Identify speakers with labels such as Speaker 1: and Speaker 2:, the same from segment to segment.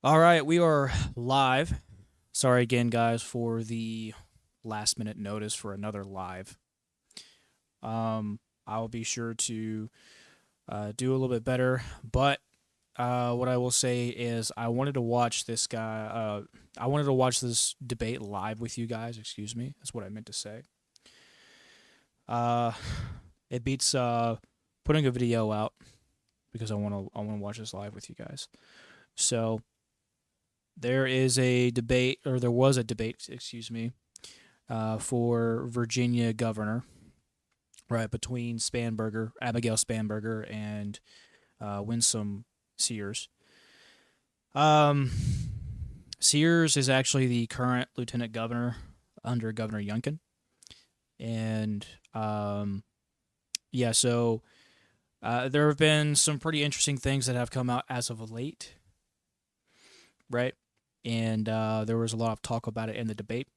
Speaker 1: All right, we are live. Sorry again, guys, for the last minute notice for another live. I'll be sure to do a little bit better, but what I will say is I wanted to watch this guy. I wanted to watch this debate live with you guys. Excuse me, that's what I meant to say. Uh, it beats putting a video out because I want to watch this live with you guys. So there is a debate, or there was a debate, excuse me, for Virginia governor, right, between Abigail Spanberger, and Winsome Sears. Um, Sears is actually the current lieutenant governor under Governor Youngkin, and yeah, so there have been some pretty interesting things that have come out as of late, right? And there was a lot of talk about it in the debate.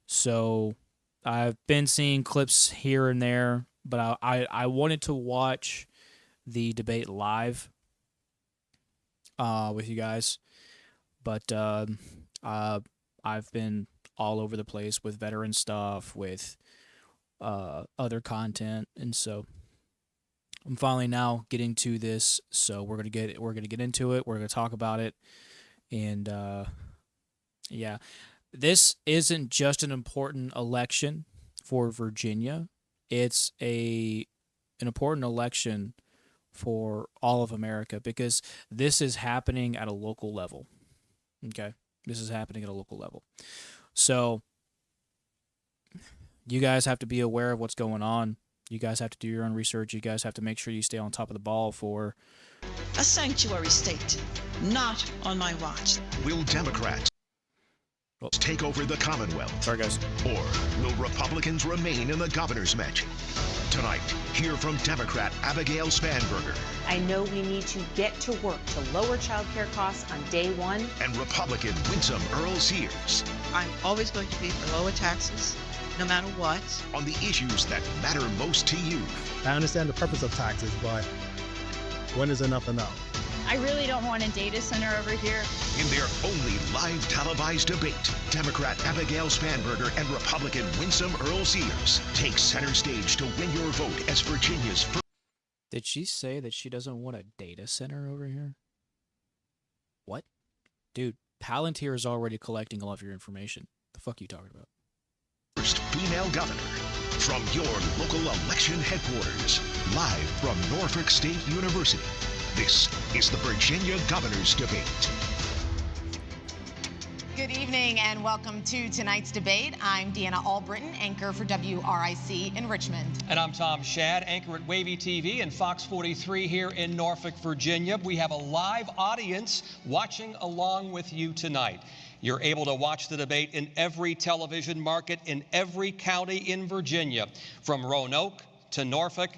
Speaker 1: So I've been seeing clips here and there, but I wanted to watch the debate live with you guys. But I've been all over the place with veteran stuff, with other content, and so I'm finally now getting to this. So we're gonna get into it. We're gonna talk about it, and yeah, this isn't just an important election for Virginia. It's an important election for all of America because this is happening at a local level. Okay? This is happening at a local level. So, you guys have to be aware of what's going on. You guys have to do your own research. You guys have to make sure you stay on top of the ball for
Speaker 2: a sanctuary state, not on my watch.
Speaker 3: Will Democrats take over the Commonwealth?
Speaker 1: Sorry, guys.
Speaker 3: Or will Republicans remain in the governor's mansion? Tonight, hear from Democrat Abigail Spanberger.
Speaker 4: I know we need to get to work to lower child care costs on day one.
Speaker 3: And Republican Winsome Earl Sears.
Speaker 2: I'm always going to be for lower taxes, no matter what.
Speaker 3: On the issues that matter most to you.
Speaker 5: I understand the purpose of taxes, but when is enough enough?
Speaker 6: I really don't want a data center over here.
Speaker 3: In their only live televised debate, Democrat Abigail Spanberger and Republican Winsome Earl Sears take center stage to win your vote as Virginia's first.
Speaker 1: Did she say that she doesn't want a data center over here? What? Dude, Palantir is already collecting all of your information. The fuck are you talking about?
Speaker 3: First female governor. From your local election headquarters, live from Norfolk State University, this is the Virginia Governor's Debate.
Speaker 7: Good evening and welcome to tonight's debate. I'm Deanna Albritton, anchor for WRIC in Richmond.
Speaker 8: And I'm Tom Shad, anchor at Wavy TV and Fox 43 here in Norfolk, Virginia. We have a live audience watching along with you tonight. You're able to watch the debate in every television market in every county in Virginia, from Roanoke to Norfolk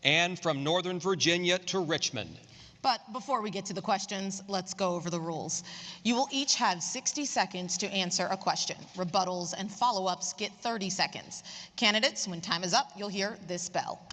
Speaker 8: and from Northern Virginia to Richmond.
Speaker 7: But before we get to the questions, let's go over the rules. You will each have 60 seconds to answer a question. Rebuttals and follow-ups get 30 seconds. Candidates, when time is up, you'll hear this bell.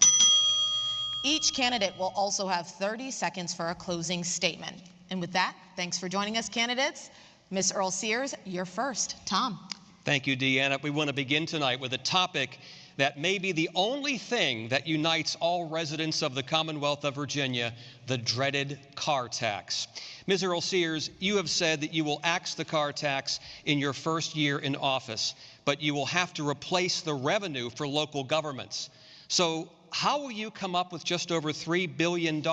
Speaker 7: Each candidate will also have 30 seconds for a closing statement. And with that, thanks for joining us, candidates. Ms. Earl Sears, you're first. Tom.
Speaker 8: Thank you, Deanna. We want to begin tonight with a topic that may be the only thing that unites all residents of the Commonwealth of Virginia, the dreaded car tax. Ms. Earl Sears, you have said that you will axe the car tax in your first year in office, but you will have to replace the revenue for local governments. So how will you come up with just over $3 billion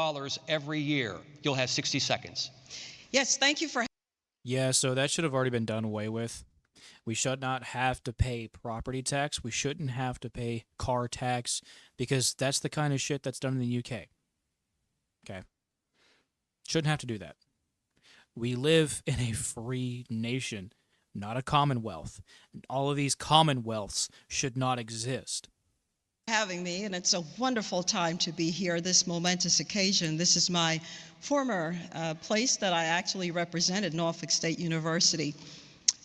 Speaker 8: every year? You'll have 60 seconds.
Speaker 2: Yes, thank you for.
Speaker 1: Yeah, so that should have already been done away with. We should not have to pay property tax. We shouldn't have to pay car tax because that's the kind of shit that's done in the UK. Okay? Shouldn't have to do that. We live in a free nation, not a commonwealth. All of these commonwealths should not exist.
Speaker 2: Having me, and it's a wonderful time to be here, this momentous occasion. This is my former place that I actually represented, Norfolk State University.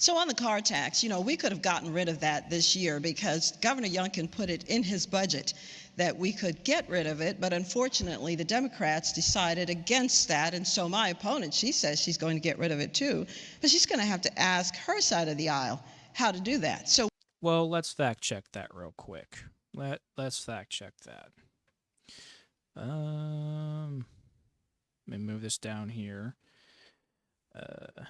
Speaker 2: So on the car tax, we could have gotten rid of that this year because Governor Youngkin put it in his budget that we could get rid of it, but unfortunately the Democrats decided against that, and so my opponent, she says she's going to get rid of it too, but she's going to have to ask her side of the aisle how to do that. So
Speaker 1: Well, let's fact check that real quick. Let's fact check that. Let me move this down here. Uh,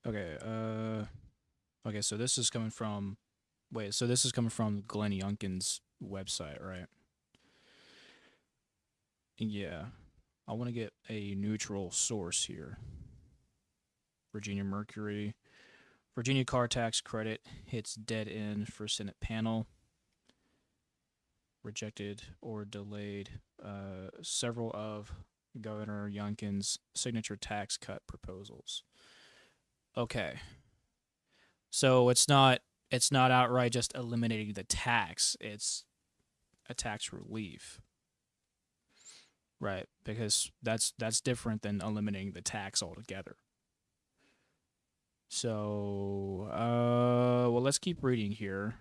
Speaker 1: Okay. Okay. So this is coming from. Wait. So this is coming from Glenn Youngkin's website, right? Yeah. I want to get a neutral source here. Virginia Mercury. Virginia car tax credit hits dead end for Senate panel. Rejected or delayed several of Governor Youngkin's signature tax cut proposals. Okay. So it's not outright just eliminating the tax, it's a tax relief. Right, because that's different than eliminating the tax altogether. So, well, let's keep reading here.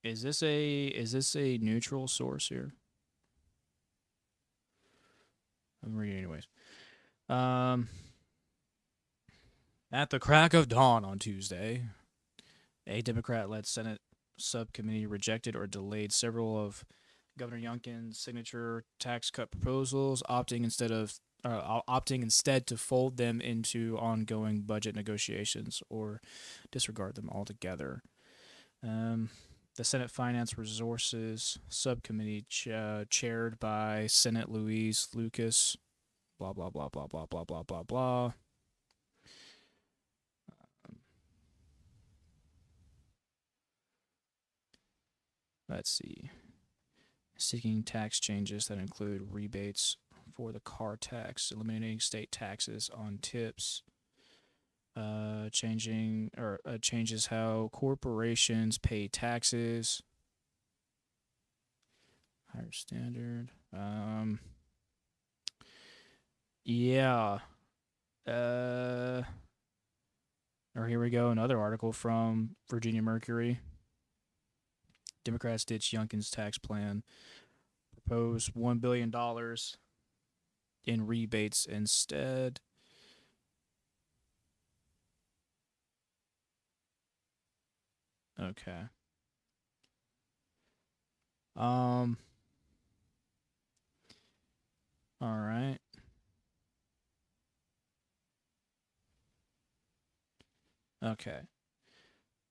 Speaker 1: Is this a neutral source here? I'm reading anyways. At the crack of dawn on Tuesday, a Democrat-led Senate subcommittee rejected or delayed several of Governor Youngkin's signature tax cut proposals, opting instead to fold them into ongoing budget negotiations or disregard them altogether. The Senate Finance Resources Subcommittee, chaired by Senate Louise Lucas, blah blah blah blah blah blah blah blah blah. Let's see. Seeking tax changes that include rebates for the car tax, eliminating state taxes on tips, changes how corporations pay taxes, higher standard. Yeah. Or here we go, another article from Virginia Mercury. Democrats ditch Youngkin's tax plan, propose $1 billion in rebates instead. Okay. All right. Okay.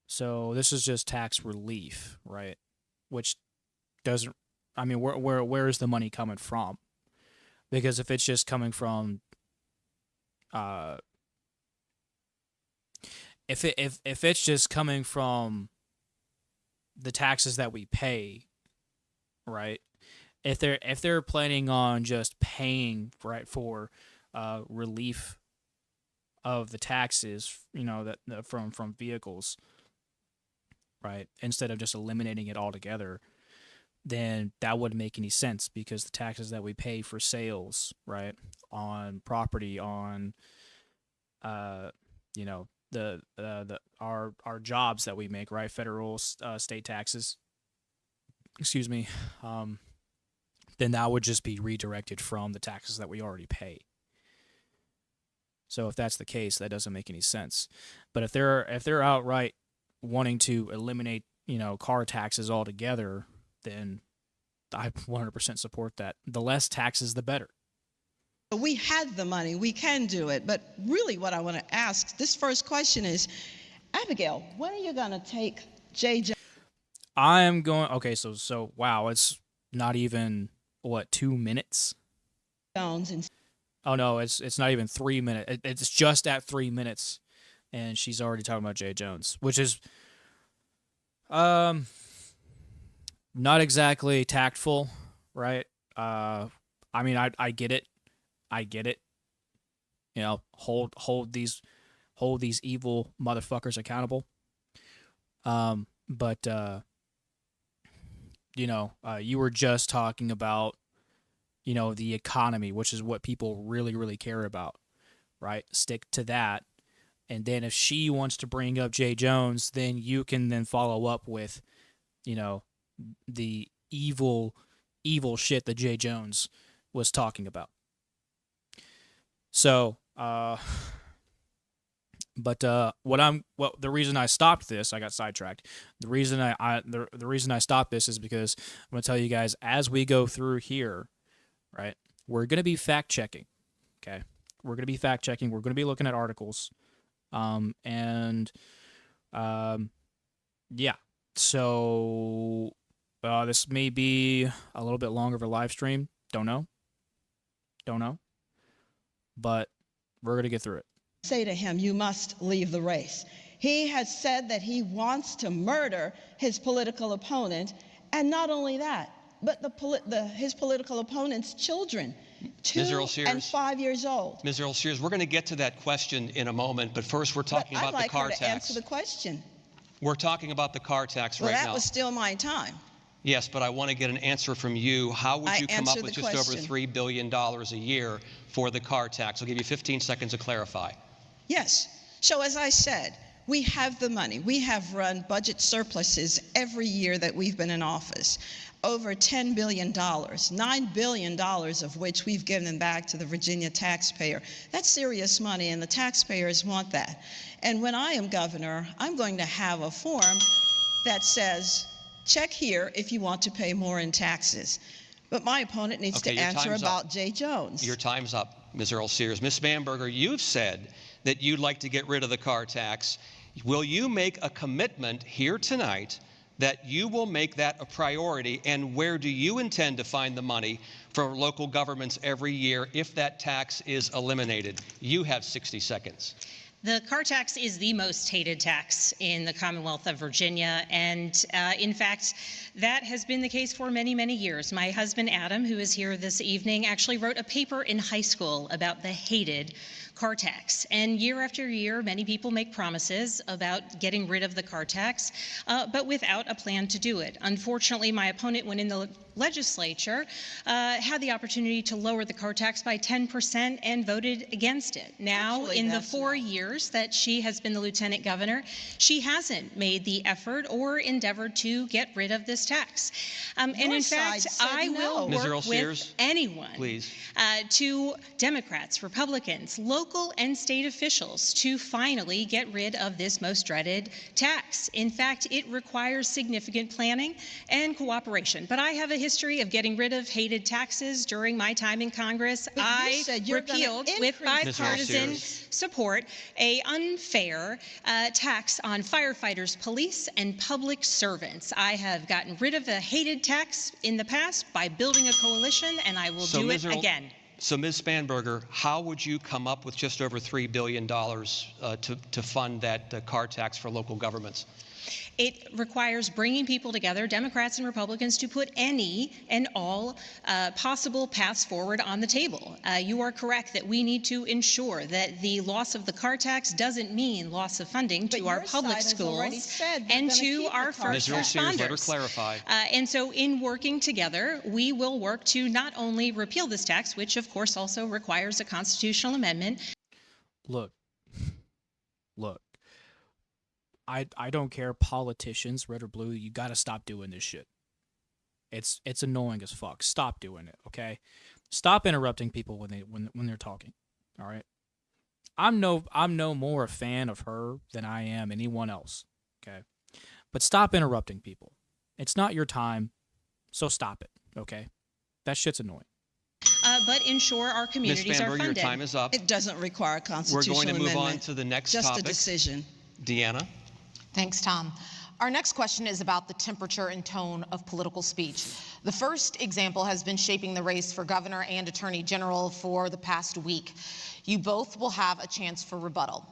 Speaker 1: So this is just tax relief, right? Which doesn't, I mean, where is the money coming from? Because if it's just coming from, if it's just coming from the taxes that we pay, right? If they're planning on just paying, right, for relief of the taxes, that from vehicles, right, instead of just eliminating it altogether, then that wouldn't make any sense, because the taxes that we pay for sales, right, on property, on our jobs that we make, right, federal, state taxes, excuse me, then that would just be redirected from the taxes that we already pay. So if that's the case, that doesn't make any sense. But if they're outright wanting to eliminate, car taxes altogether, then I 100% support that. The less taxes, the better.
Speaker 2: we had the money, we can do it. But really what I want to ask, this first question is, Abigail, when are you going to take JJ?
Speaker 1: I am going, okay, so wow, it's not even, what, 2 minutes?
Speaker 2: Jones and
Speaker 1: Oh, no, it's not even 3 minutes. It's just at 3 minutes, and she's already talking about Jay Jones, which is not exactly tactful, right? I mean, I get it. I get it. You know, hold these evil motherfuckers accountable. But you know, you were just talking about, you know, the economy, which is what people really, really care about, right? Stick to that. And then if she wants to bring up Jay Jones, then you can then follow up with, you know, the evil shit that Jay Jones was talking about. So, the reason I stopped this, I got sidetracked. The reason the reason I stopped this is because I'm going to tell you guys, as we go through here, right, we're going to be fact checking. Okay. We're going to be fact checking. We're going to be looking at articles. Yeah. So, this may be a little bit longer of a live stream. Don't know. But we're going to get through it.
Speaker 2: say to him, you must leave the race. He has said that he wants to murder his political opponent, and not only that, but his political opponent's children, 2 and 5 years old.
Speaker 8: Ms. Earl Sears, we're going to get to that question in a moment, but first we're talking about the car tax.
Speaker 2: I'd like her to answer the question.
Speaker 8: We're talking about the car tax right now.
Speaker 2: Well, that was still my time.
Speaker 8: Yes, but I want to get an answer from you. How would you come up with just over $3 billion a year for the car tax? I'll give you 15 seconds to clarify.
Speaker 2: Yes. So as I said, we have the money. We have run budget surpluses every year that we've been in office. Over $10 billion, $9 billion of which we've given back to the Virginia taxpayer. That's serious money, and the taxpayers want that. And when I am governor, I'm going to have a form that says, check here if you want to pay more in taxes. But my opponent needs to answer about Jay Jones.
Speaker 8: Your time's up, Ms. Earl Sears. Ms. Spanberger, you've said that you'd like to get rid of the car tax. Will you make a commitment here tonight that you will make that a priority, and where do you intend to find the money for local governments every year if that tax is eliminated? You have 60 seconds.
Speaker 9: The car tax is the most hated tax in the Commonwealth of Virginia, and in fact, that has been the case for many, many years. My husband, Adam, who is here this evening, actually wrote a paper in high school about the hated car tax. And year after year, many people make promises about getting rid of the car tax, but without a plan to do it. Unfortunately, my opponent, when in the legislature, had the opportunity to lower the car tax by 10% and voted against it. Now, in the 4 years that she has been the lieutenant governor, she hasn't made the effort or endeavored to get rid of this tax. And in fact, I will work with anyone, to Democrats, Republicans, local and state officials, to finally get rid of this most dreaded tax. In fact, it requires significant planning and cooperation. But I have a history of getting rid of hated taxes during my time in Congress. I repealed with bipartisan support a unfair tax on firefighters, police, and public servants. I have gotten rid of a hated tax in the past by building a coalition, and I will do it again.
Speaker 8: So, Ms. Spanberger, how would you come up with just over $3 billion to fund that car tax for local governments?
Speaker 9: It requires bringing people together, Democrats and Republicans, to put any and all possible paths forward on the table. You are correct that we need to ensure that the loss of the car tax doesn't mean loss of funding to our public schools and to our first responders.
Speaker 8: Let her clarify.
Speaker 9: And so in working together, we will work to not only repeal this tax, which of course also requires a constitutional amendment.
Speaker 1: Look. I don't care, politicians, red or blue, you got to stop doing this shit. It's annoying as fuck. Stop doing it, okay? Stop interrupting people when they're talking. All right? I'm no more a fan of her than I am anyone else, okay? But stop interrupting people. It's not your time, so stop it, okay? That shit's annoying.
Speaker 9: But ensure our communities are funded.
Speaker 8: Your time is up.
Speaker 2: It doesn't require a constitutional amendment.
Speaker 8: We're going to move on to the next topic.
Speaker 2: Just a decision.
Speaker 8: Deanna.
Speaker 7: Thanks, Tom. Our next question is about the temperature and tone of political speech. The first example has been shaping the race for governor and attorney general for the past week. You both will have a chance for rebuttal.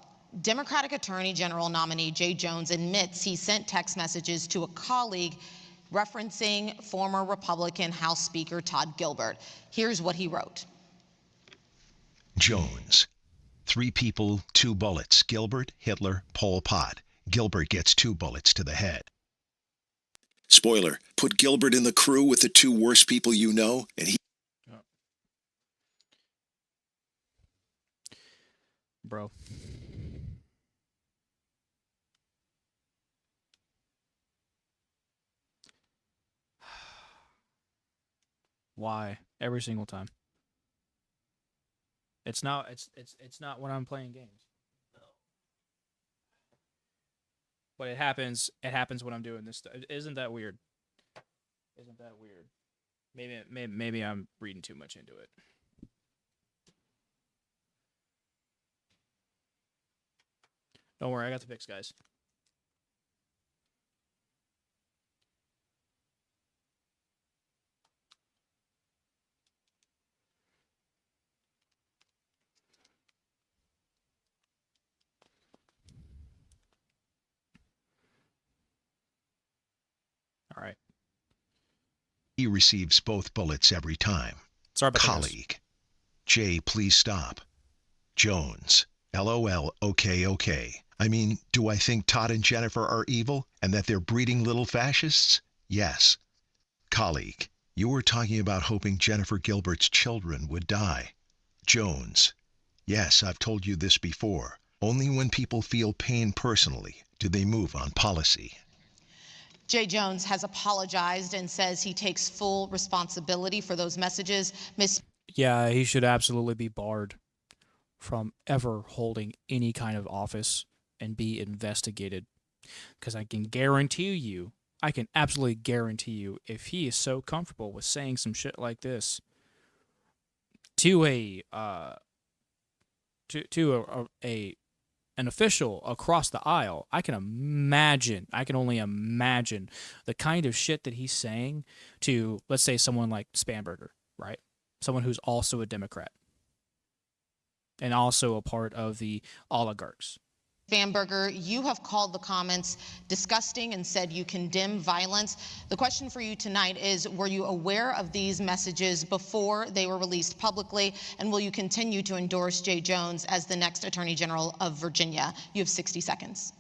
Speaker 7: Democratic Attorney General nominee Jay Jones admits he sent text messages to a colleague referencing former Republican House Speaker Todd Gilbert. Here's what he wrote.
Speaker 3: Jones. 3 people, 2 bullets. Gilbert, Hitler, Pol Pot. Gilbert gets 2 bullets to the head.
Speaker 10: Spoiler, put Gilbert in the crew with the 2 worst people you know, and he...
Speaker 1: Bro. Why? Every single time. It's not when I'm playing games. But it happens when I'm doing this stuff. Isn't that weird? Isn't that weird? Maybe I'm reading too much into it. Don't worry, I got the fix, guys. All right.
Speaker 3: He receives both bullets every time.
Speaker 1: Sorry about
Speaker 3: Colleague. Jay, please stop. Jones. LOL, okay. I mean, do I think Todd and Jennifer are evil and that they're breeding little fascists? Yes. Colleague. You were talking about hoping Jennifer Gilbert's children would die. Jones. Yes, I've told you this before. Only when people feel pain personally do they move on policy.
Speaker 7: Jay Jones has apologized and says he takes full responsibility for those messages.
Speaker 1: Yeah, he should absolutely be barred from ever holding any kind of office and be investigated. Because I can absolutely guarantee you, if he is so comfortable with saying some shit like this to an official across the aisle, I can only imagine the kind of shit that he's saying to, let's say, someone like Spanberger, right? Someone who's also a Democrat and also a part of the oligarchs.
Speaker 7: Spanberger, you have called the comments disgusting and said you condemn violence. The question for you tonight is, were you aware of these messages before they were released publicly, and will you continue to endorse Jay Jones as the next Attorney General of Virginia? You have 60 seconds.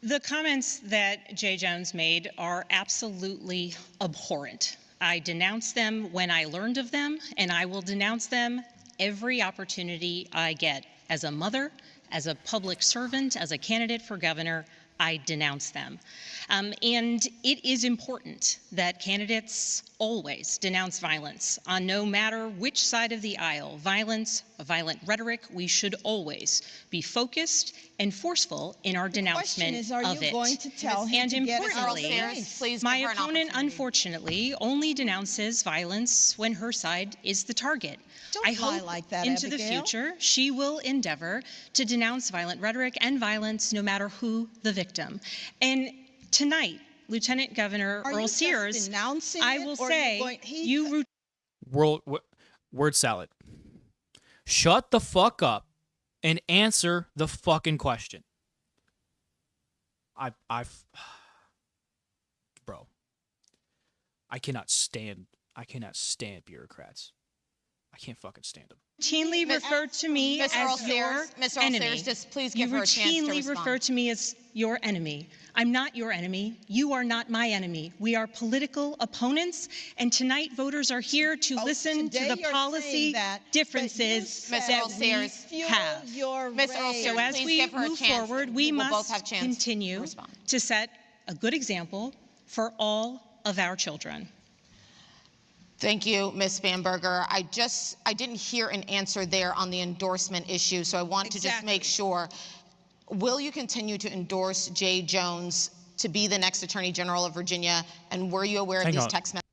Speaker 9: The comments that Jay Jones made are absolutely abhorrent. I denounced them when I learned of them, and I will denounce them every opportunity I get. As a mother, as a public servant, as a candidate for governor, I denounce them. And it is important that candidates always denounce violence on no matter which side of the aisle. Violence, violent rhetoric, we should always be focused and forceful in our denouncement of it.
Speaker 2: Are you going to tell him
Speaker 9: and
Speaker 2: to get
Speaker 9: importantly, my opponent, unfortunately, only denounces violence when her side is the target.
Speaker 2: Don't
Speaker 9: I
Speaker 2: lie
Speaker 9: hope
Speaker 2: like that,
Speaker 9: into
Speaker 2: Abigail.
Speaker 9: the future she will endeavor to denounce violent rhetoric and violence no matter who the victim. And tonight, Lieutenant Governor Earl Sears, I will say,
Speaker 1: word salad. Shut the fuck up and answer the fucking question. Bro, I cannot stand bureaucrats. I can't fucking stand them.
Speaker 9: Routinely referred to me as your enemy.
Speaker 7: Just please give her a chance to
Speaker 9: routinely
Speaker 7: respond.
Speaker 9: refer to me as your enemy. I'm not your enemy. You are not my enemy. We are political opponents, and tonight voters are here to listen to the policy differences that we have. So as we move forward, we must continue to set a good example for all of our children.
Speaker 7: Thank you, Ms. Spanberger. I didn't hear an answer there on the endorsement issue, so I want to just make sure. Will you continue to endorse Jay Jones to be the next Attorney General of Virginia? And were you aware of these text messages?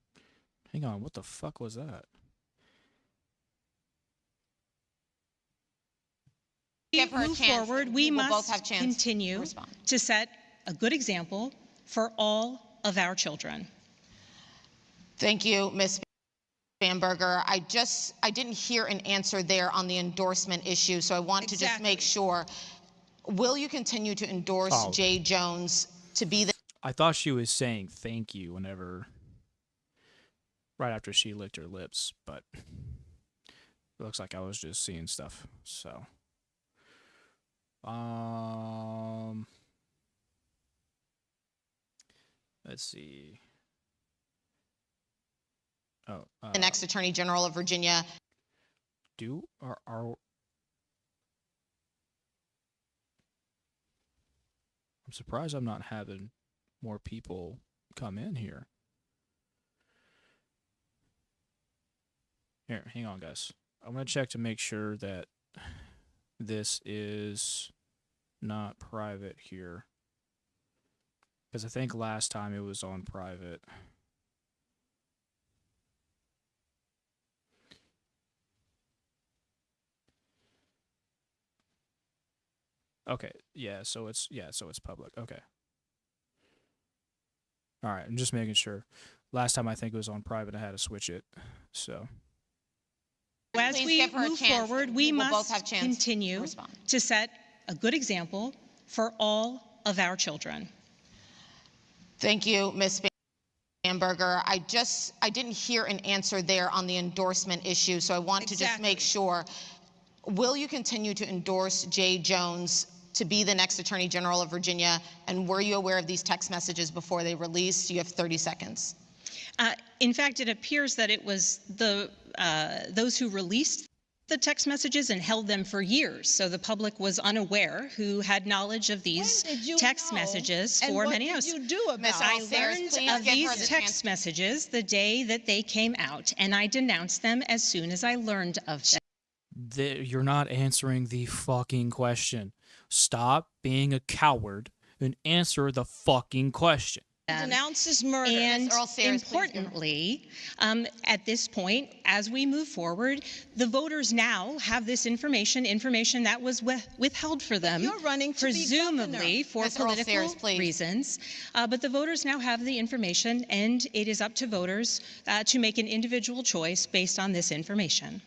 Speaker 1: Hang on, what the fuck was that?
Speaker 7: Give her a chance.
Speaker 9: Forward, we must continue to set a good example for all of our children.
Speaker 7: Thank you, Ms. Spanberger. I didn't hear an answer there on the endorsement issue, so I want to just make sure. Will you continue to endorse Jay Jones to be the...
Speaker 1: I thought she was saying thank you whenever, right after she licked her lips, but it looks like I was just seeing stuff. So, let's see. Oh,
Speaker 7: the next Attorney General of Virginia.
Speaker 1: I'm surprised I'm not having more people come in here. Here, hang on, guys. I'm going to check to make sure that this is not private here. Because I think last time it was on private. Okay, so it's public. Okay. All right, I'm just making sure. Last time I think it was on private. I had to switch it. So
Speaker 9: as we move forward, we must continue to set a good example for all of our children.
Speaker 7: Thank you, Ms. Spanberger. I didn't hear an answer there on the endorsement issue, so I want to just make sure. Will you continue to endorse Jay Jones to be the next Attorney General of Virginia? And were you aware of these text messages before they released? You have 30 seconds.
Speaker 9: In fact, it appears that it was those who released the text messages and held them for years. So the public was unaware who had knowledge of these text messages for many years.
Speaker 2: What did you do about it?
Speaker 9: I learned of these text messages the day that they came out, and I denounced them as soon as I learned of them.
Speaker 1: You're not answering the fucking question. Stop being a coward and answer the fucking question.
Speaker 2: Denounces murder.
Speaker 9: And importantly, at this point, as we move forward, the voters now have this information that was withheld for them,
Speaker 2: you're running to
Speaker 9: presumably for political reasons. But the voters now have the information, and it is up to voters to make an individual choice based on this information.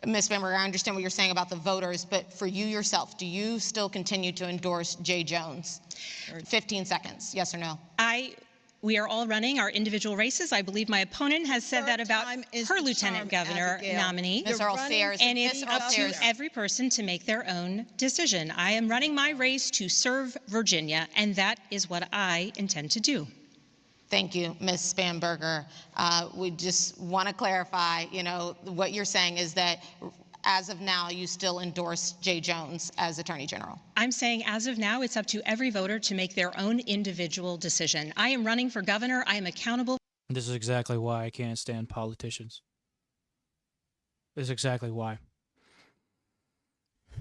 Speaker 7: Ms. Spanberger, I understand what you're saying about the voters, but for you yourself, do you still continue to endorse Jay Jones? 15 seconds, yes or no?
Speaker 9: We are all running our individual races. I believe my opponent has said that about her lieutenant governor nominee.
Speaker 7: Ms. Earl Sears.
Speaker 9: And it's up to every person to make their own decision. I am running my race to serve Virginia, and that is what I intend to do.
Speaker 7: Thank you, Ms. Spanberger. We just want to clarify, what you're saying is that as of now, you still endorse Jay Jones as Attorney General.
Speaker 9: I'm saying as of now, it's up to every voter to make their own individual decision. I am running for governor. I am accountable.
Speaker 1: This is exactly why I can't stand politicians. This is exactly why.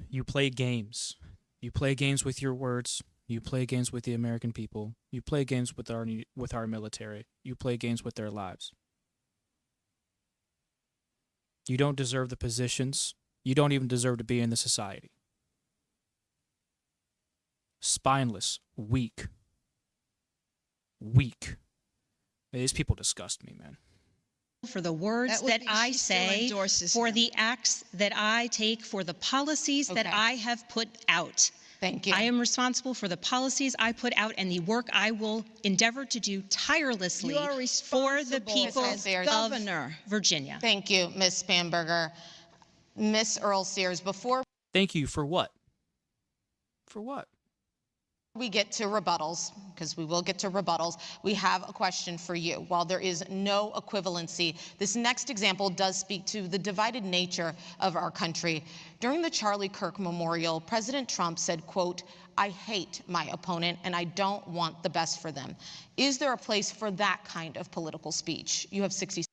Speaker 1: You play games. You play games with your words. You play games with the American people. You play games with our military. You play games with their lives. You don't deserve the positions. You don't even deserve to be in the society. Spineless, weak. These people disgust me, man.
Speaker 9: For the words that I say, for the acts that I take, for the policies that I have put out.
Speaker 7: Thank you.
Speaker 9: I am responsible for the policies I put out and the work I will endeavor to do tirelessly for the people of Virginia.
Speaker 7: Thank you, Ms. Spanberger. Ms. Earl Sears, before...
Speaker 1: Thank you for what? For what?
Speaker 7: We get to rebuttals, because we will get to rebuttals, we have a question for you. While there is no equivalency, this next example does speak to the divided nature of our country. During the Charlie Kirk Memorial, President Trump said, quote, "I hate my opponent and I don't want the best for them." Is there a place for that kind of political speech? You have 60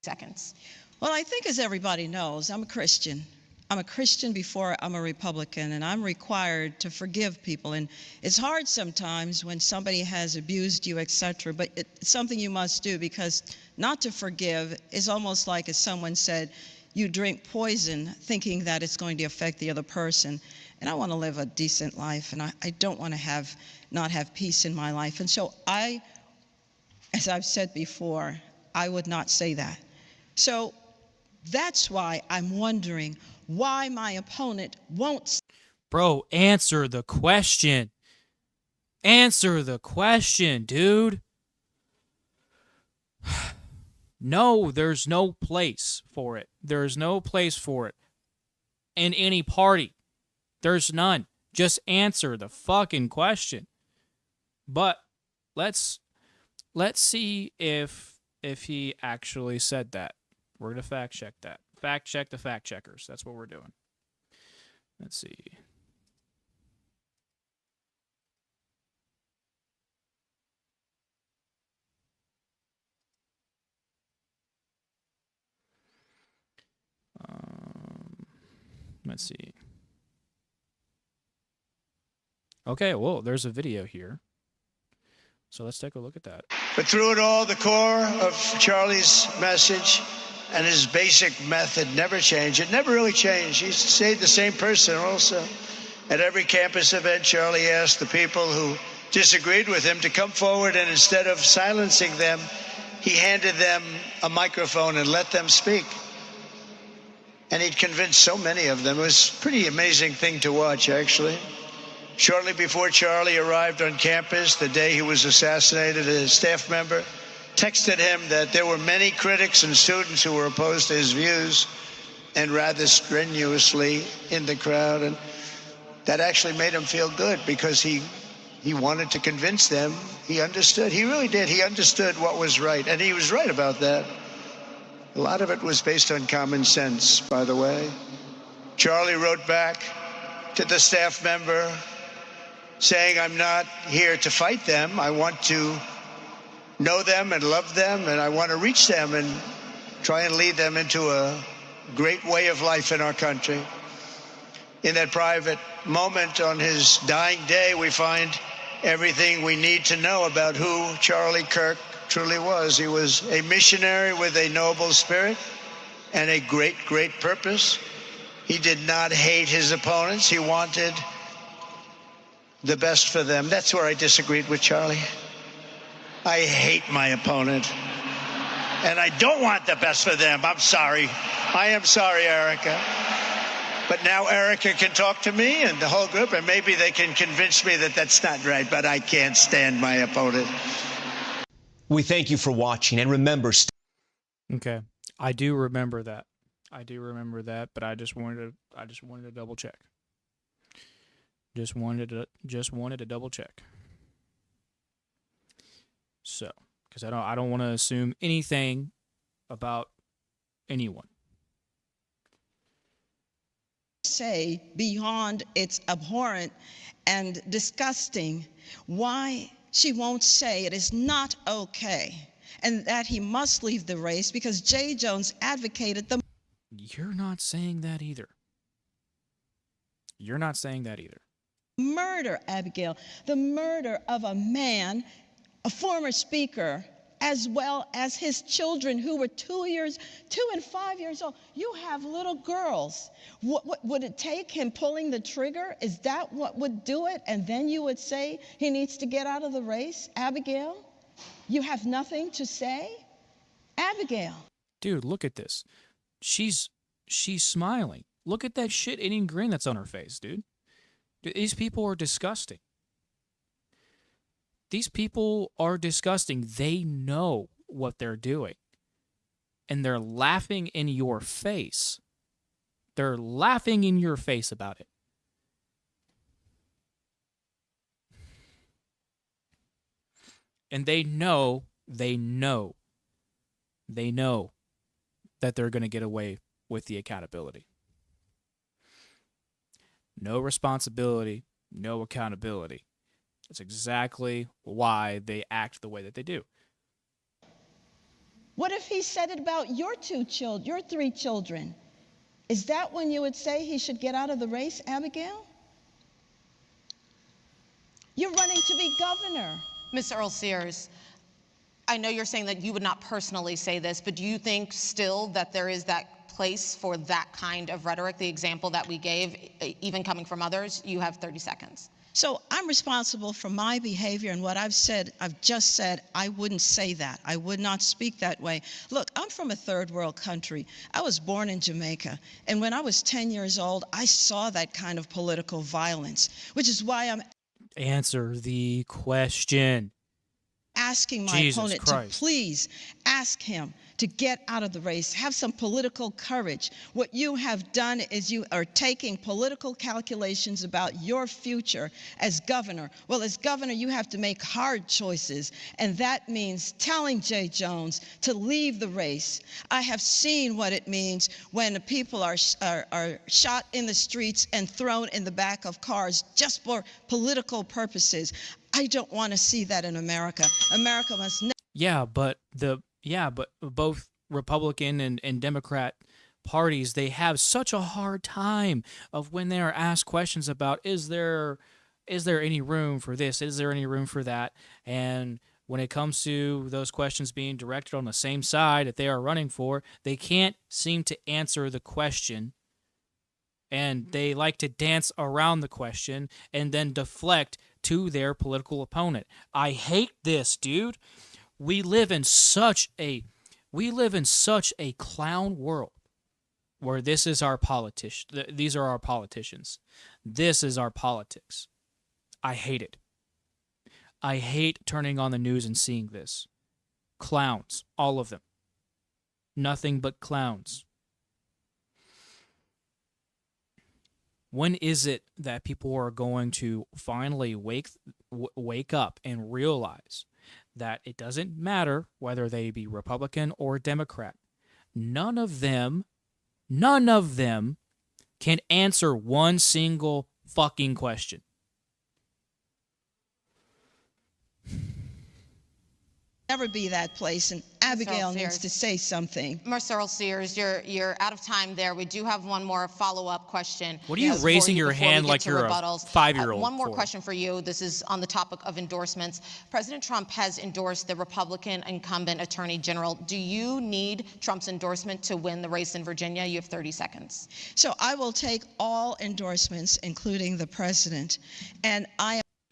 Speaker 7: seconds.
Speaker 2: Well, I think as everybody knows, I'm a Christian. I'm a Christian before I'm a Republican, and I'm required to forgive people. And it's hard sometimes when somebody has abused you, etc., but it's something you must do, because not to forgive is almost like, as someone said, you drink poison thinking that it's going to affect the other person. and I want to live a decent life, and I don't want to not have peace in my life. And so as I've said before, I would not say that. So that's why I'm wondering why my opponent won't.
Speaker 1: Bro, answer the question. Answer the question, dude. No, there's no place for it. There's no place for it in any party. There's none. Just answer the fucking question. But let's see if he actually said that. We're going to fact check that. Fact check the fact checkers. That's what we're doing. Let's see. Let's see. Okay, well, there's a video here. So let's take a look at that.
Speaker 11: But through it all, the core of Charlie's message and his basic method never changed. It never really changed. He stayed the same person also. At every campus event, Charlie asked the people who disagreed with him to come forward, and instead of silencing them, he handed them a microphone and let them speak. And he'd convinced so many of them. It was a pretty amazing thing to watch, actually. Shortly before Charlie arrived on campus, the day he was assassinated, a staff member texted him that there were many critics and students who were opposed to his views, and rather strenuously in the crowd. And that actually made him feel good, because he wanted to convince them. He understood. He really did. He understood what was right. And he was right about that. A lot of it was based on common sense, by the way. Charlie wrote back to the staff member saying, "I'm not here to fight them. I want to know them and love them, and I want to reach them and try and lead them into a great way of life in our country." In that private moment on his dying day, we find everything we need to know about who Charlie Kirk truly was. He was a missionary with a noble spirit and a great, great purpose. He did not hate his opponents. He wanted the best for them. That's where I disagreed with Charlie. I hate my opponent, and I don't want the best for them. I'm sorry. I am sorry, Erica. But now Erica can talk to me and the whole group, and maybe they can convince me that that's not right, but I can't stand my opponent.
Speaker 12: We thank you for watching, and remember...
Speaker 1: Okay, I do remember that. I do remember that, but I just wanted to double check. Just wanted to double check. So, because I don't want to assume anything about anyone.
Speaker 2: Say beyond it's abhorrent and disgusting why she won't say it is not okay and that he must leave the race, because J. Jones advocated the...
Speaker 1: You're not saying that either. You're not saying that either.
Speaker 2: Murder, Abigail, the murder of a man, a former speaker, as well as his children who were 2 and 5 years old. You have little girls. What would it take him pulling the trigger? Is that what would do it? And then you would say he needs to get out of the race? Abigail, you have nothing to say? Abigail.
Speaker 1: Dude, look at this. She's smiling. Look at that shit-eating grin that's on her face, dude. These people are disgusting. These people are disgusting. They know what they're doing. And they're laughing in your face. They're laughing in your face about it. And they know that they're going to get away with the accountability. No responsibility, no accountability. That's exactly why they act the way that they do.
Speaker 2: What if he said it about your 3 children? Is that when you would say he should get out of the race, Abigail? You're running to be governor.
Speaker 7: Ms. Earl Sears, I know you're saying that you would not personally say this, but do you think still that there is that place for that kind of rhetoric, the example that we gave, even coming from others? You have 30 seconds.
Speaker 2: So I'm responsible for my behavior and what I've said. I've just said I wouldn't say that. I would not speak that way. Look, I'm from a third world country. I was born in Jamaica. And when I was 10 years old, I saw that kind of political violence, which is why I'm
Speaker 1: Answer the question.
Speaker 2: asking my
Speaker 1: Jesus
Speaker 2: opponent
Speaker 1: Christ.
Speaker 2: to please ask him to get out of the race. Have some political courage. What you have done is you are taking political calculations about your future as governor. Well, as governor, you have to make hard choices, and that means telling Jay Jones to leave the race. I have seen what it means when people are shot in the streets and thrown in the back of cars just for political purposes. I don't want to see that in America. America must never.
Speaker 1: But both Republican and Democrat parties, they have such a hard time of when they are asked questions about is there any room for this? Is there any room for that? And when it comes to those questions being directed on the same side that they are running for, they can't seem to answer the question. And they like to dance around the question and then deflect to their political opponent. I hate this, dude. We live in such a clown world where this is our these are our politicians. This is our politics. I hate it. I hate turning on the news and seeing this. Clowns, all of them. Nothing but clowns. When is it that people are going to finally wake up and realize that it doesn't matter whether they be Republican or Democrat? None of them can answer one single fucking question.
Speaker 2: Never be that place, and Abigail needs to say something.
Speaker 7: Ms. Earl Sears, you're out of time there. We do have one more follow-up question.
Speaker 1: What are you raising your hand like you're a 5-year-old?
Speaker 7: One more question for you. This is on the topic of endorsements. President Trump has endorsed the Republican incumbent Attorney General. Do you need Trump's endorsement to win the race in Virginia? You have 30 seconds.
Speaker 2: So I will take all endorsements, including the president, and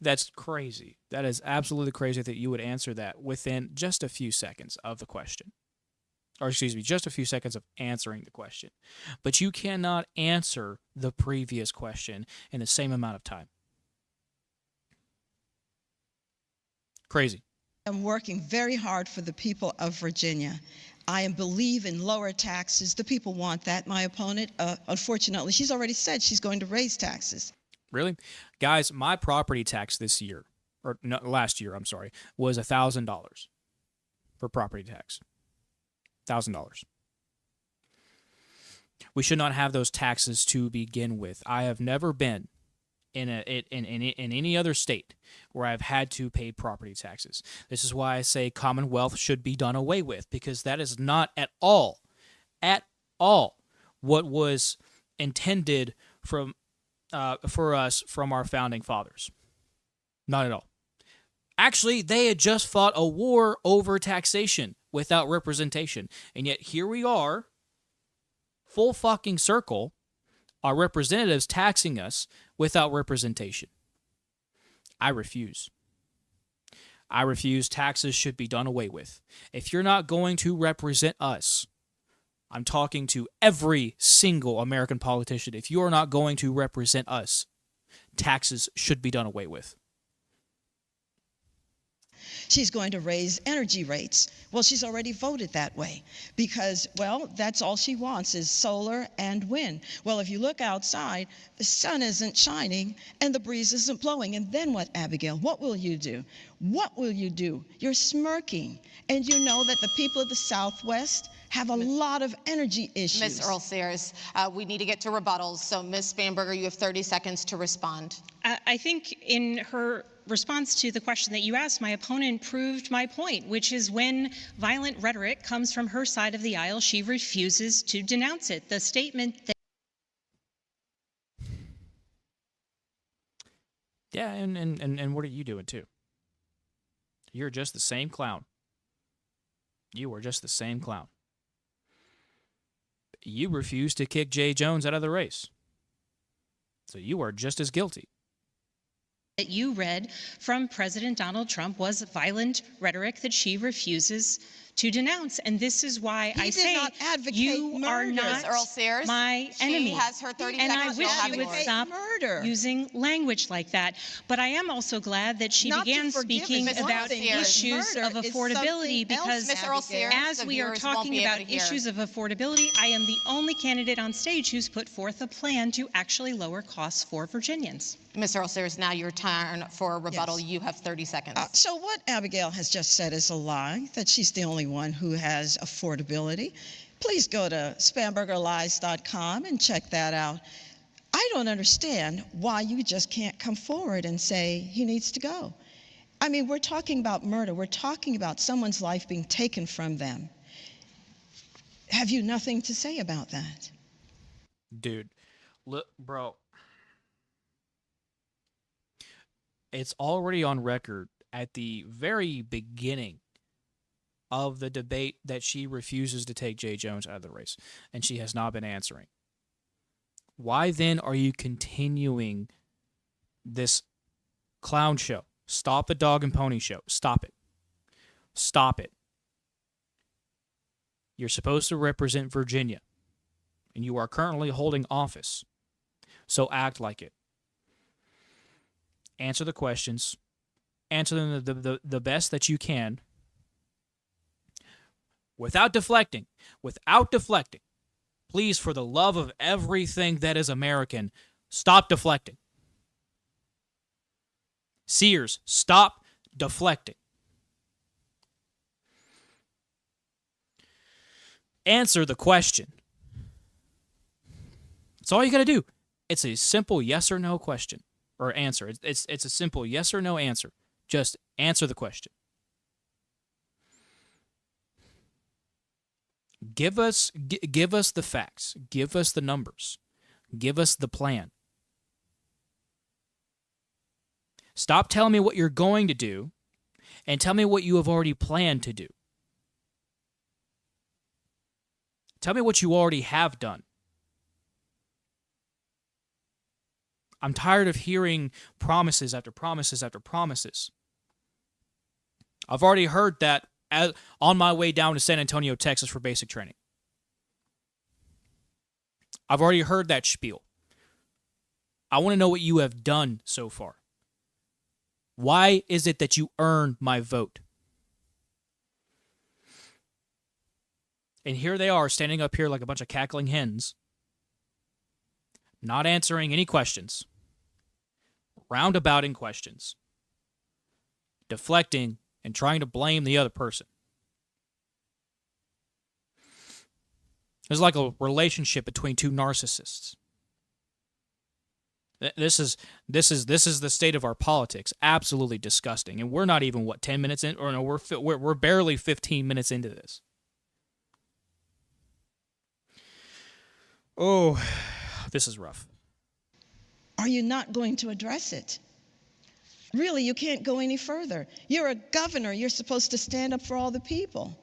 Speaker 1: That's crazy. That is absolutely crazy that you would answer that within just a few seconds of the question. Or excuse me, just a few seconds of answering the question. But you cannot answer the previous question in the same amount of time. Crazy.
Speaker 2: I'm working very hard for the people of Virginia. I believe in lower taxes. The people want that. My opponent, unfortunately, she's already said she's going to raise taxes.
Speaker 1: Really? Guys, my property tax this year, or no, last year, I'm sorry, was $1,000 for property tax. $1,000. We should not have those taxes to begin with. I have never been in any other state where I've had to pay property taxes. This is why I say Commonwealth should be done away with, because that is not at all what was intended for us from our founding fathers. Not at all. Actually, they had just fought a war over taxation without representation. And yet here we are, full fucking circle, our representatives taxing us without representation. I refuse. I refuse. Taxes should be done away with. If you're not going to represent us, I'm talking to every single American politician. If you are not going to represent us, taxes should be done away with.
Speaker 2: She's going to raise energy rates. Well, she's already voted that way because, well, that's all she wants is solar and wind. Well, if you look outside, the sun isn't shining and the breeze isn't blowing. And then what, Abigail? What will you do? What will you do? You're smirking. And you know that the people of the Southwest have a lot of energy issues.
Speaker 7: Ms. Earl Sears, we need to get to rebuttals. So, Ms. Spanberger, you have 30 seconds to respond.
Speaker 9: I think in her response to the question that you asked, my opponent proved my point, which is when violent rhetoric comes from her side of the aisle, she refuses to denounce it. The statement that
Speaker 1: Yeah, and what are you doing too? You're just the same clown. You are just the same clown. You refused to kick Jay Jones out of the race. So you are just as guilty.
Speaker 9: That you read from President Donald Trump was violent rhetoric that she refuses to denounce. And this is why I say you are not my enemy.
Speaker 7: She has her 30
Speaker 9: and
Speaker 7: seconds.
Speaker 9: I wish you would stop using language like that. But I am also glad that she began speaking about issues of affordability, because as we are talking about issues of affordability, I am the only candidate on stage who's put forth a plan to actually lower costs for Virginians.
Speaker 7: Ms. Earl Sears, now your turn for a rebuttal. You have 30 seconds.
Speaker 2: So what Abigail has just said is a lie, that she's the only one who has affordability. Please go to SpanbergerLies.com and check that out. I don't understand why you just can't come forward and say he needs to go. I mean, we're talking about murder. We're talking about someone's life being taken from them. Have you nothing to say about that?
Speaker 1: Dude, look, bro. It's already on record at the very beginning of the debate that she refuses to take Jay Jones out of the race, and she has not been answering. Why then are you continuing this clown show? Stop the dog and pony show. Stop it. Stop it. You're supposed to represent Virginia, and you are currently holding office, so act like it. Answer the questions. Answer them the best that you can. Without deflecting. Without deflecting. Please, for the love of everything that is American, stop deflecting. Sears, stop deflecting. Answer the question. That's all you got to do. It's a simple yes or no question. Or answer. It's a simple yes or no answer. Just answer the question. Give us the facts. Give us the numbers. Give us the plan. Stop telling me what you're going to do and tell me what you have already planned to do. Tell me what you already have done. I'm tired of hearing promises after promises after promises. I've already heard that on my way down to San Antonio, Texas for basic training. I've already heard that spiel. I want to know what you have done so far. Why is it that you earn my vote? And here they are standing up here like a bunch of cackling hens, not answering any questions, roundabouting questions, deflecting, and trying to blame the other person. It's like a relationship between two narcissists. This is the state of our politics. Absolutely disgusting. And we're not even 10 minutes in, or no, we're barely 15 minutes into this. Oh, this is rough.
Speaker 2: Are you not going to address it? Really, you can't go any further. You're a governor. You're supposed to stand up for all the people.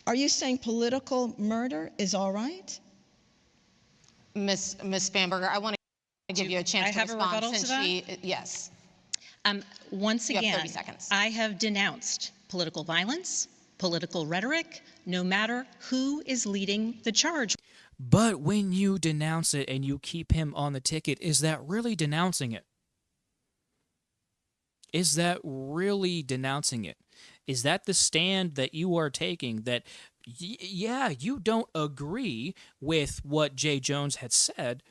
Speaker 2: Are you saying political murder is all right?
Speaker 7: Ms. Spanberger, I want to give you a chance to respond since she, yes.
Speaker 9: Once
Speaker 7: You have
Speaker 9: again,
Speaker 7: 30 seconds.
Speaker 9: I have denounced political violence, political rhetoric, no matter who is leading the charge.
Speaker 1: But when you denounce it and you keep him on the ticket, is that really denouncing it? Is that really denouncing it? Is that the stand that you are taking, that, yeah, you don't agree with what Jay Jones had said,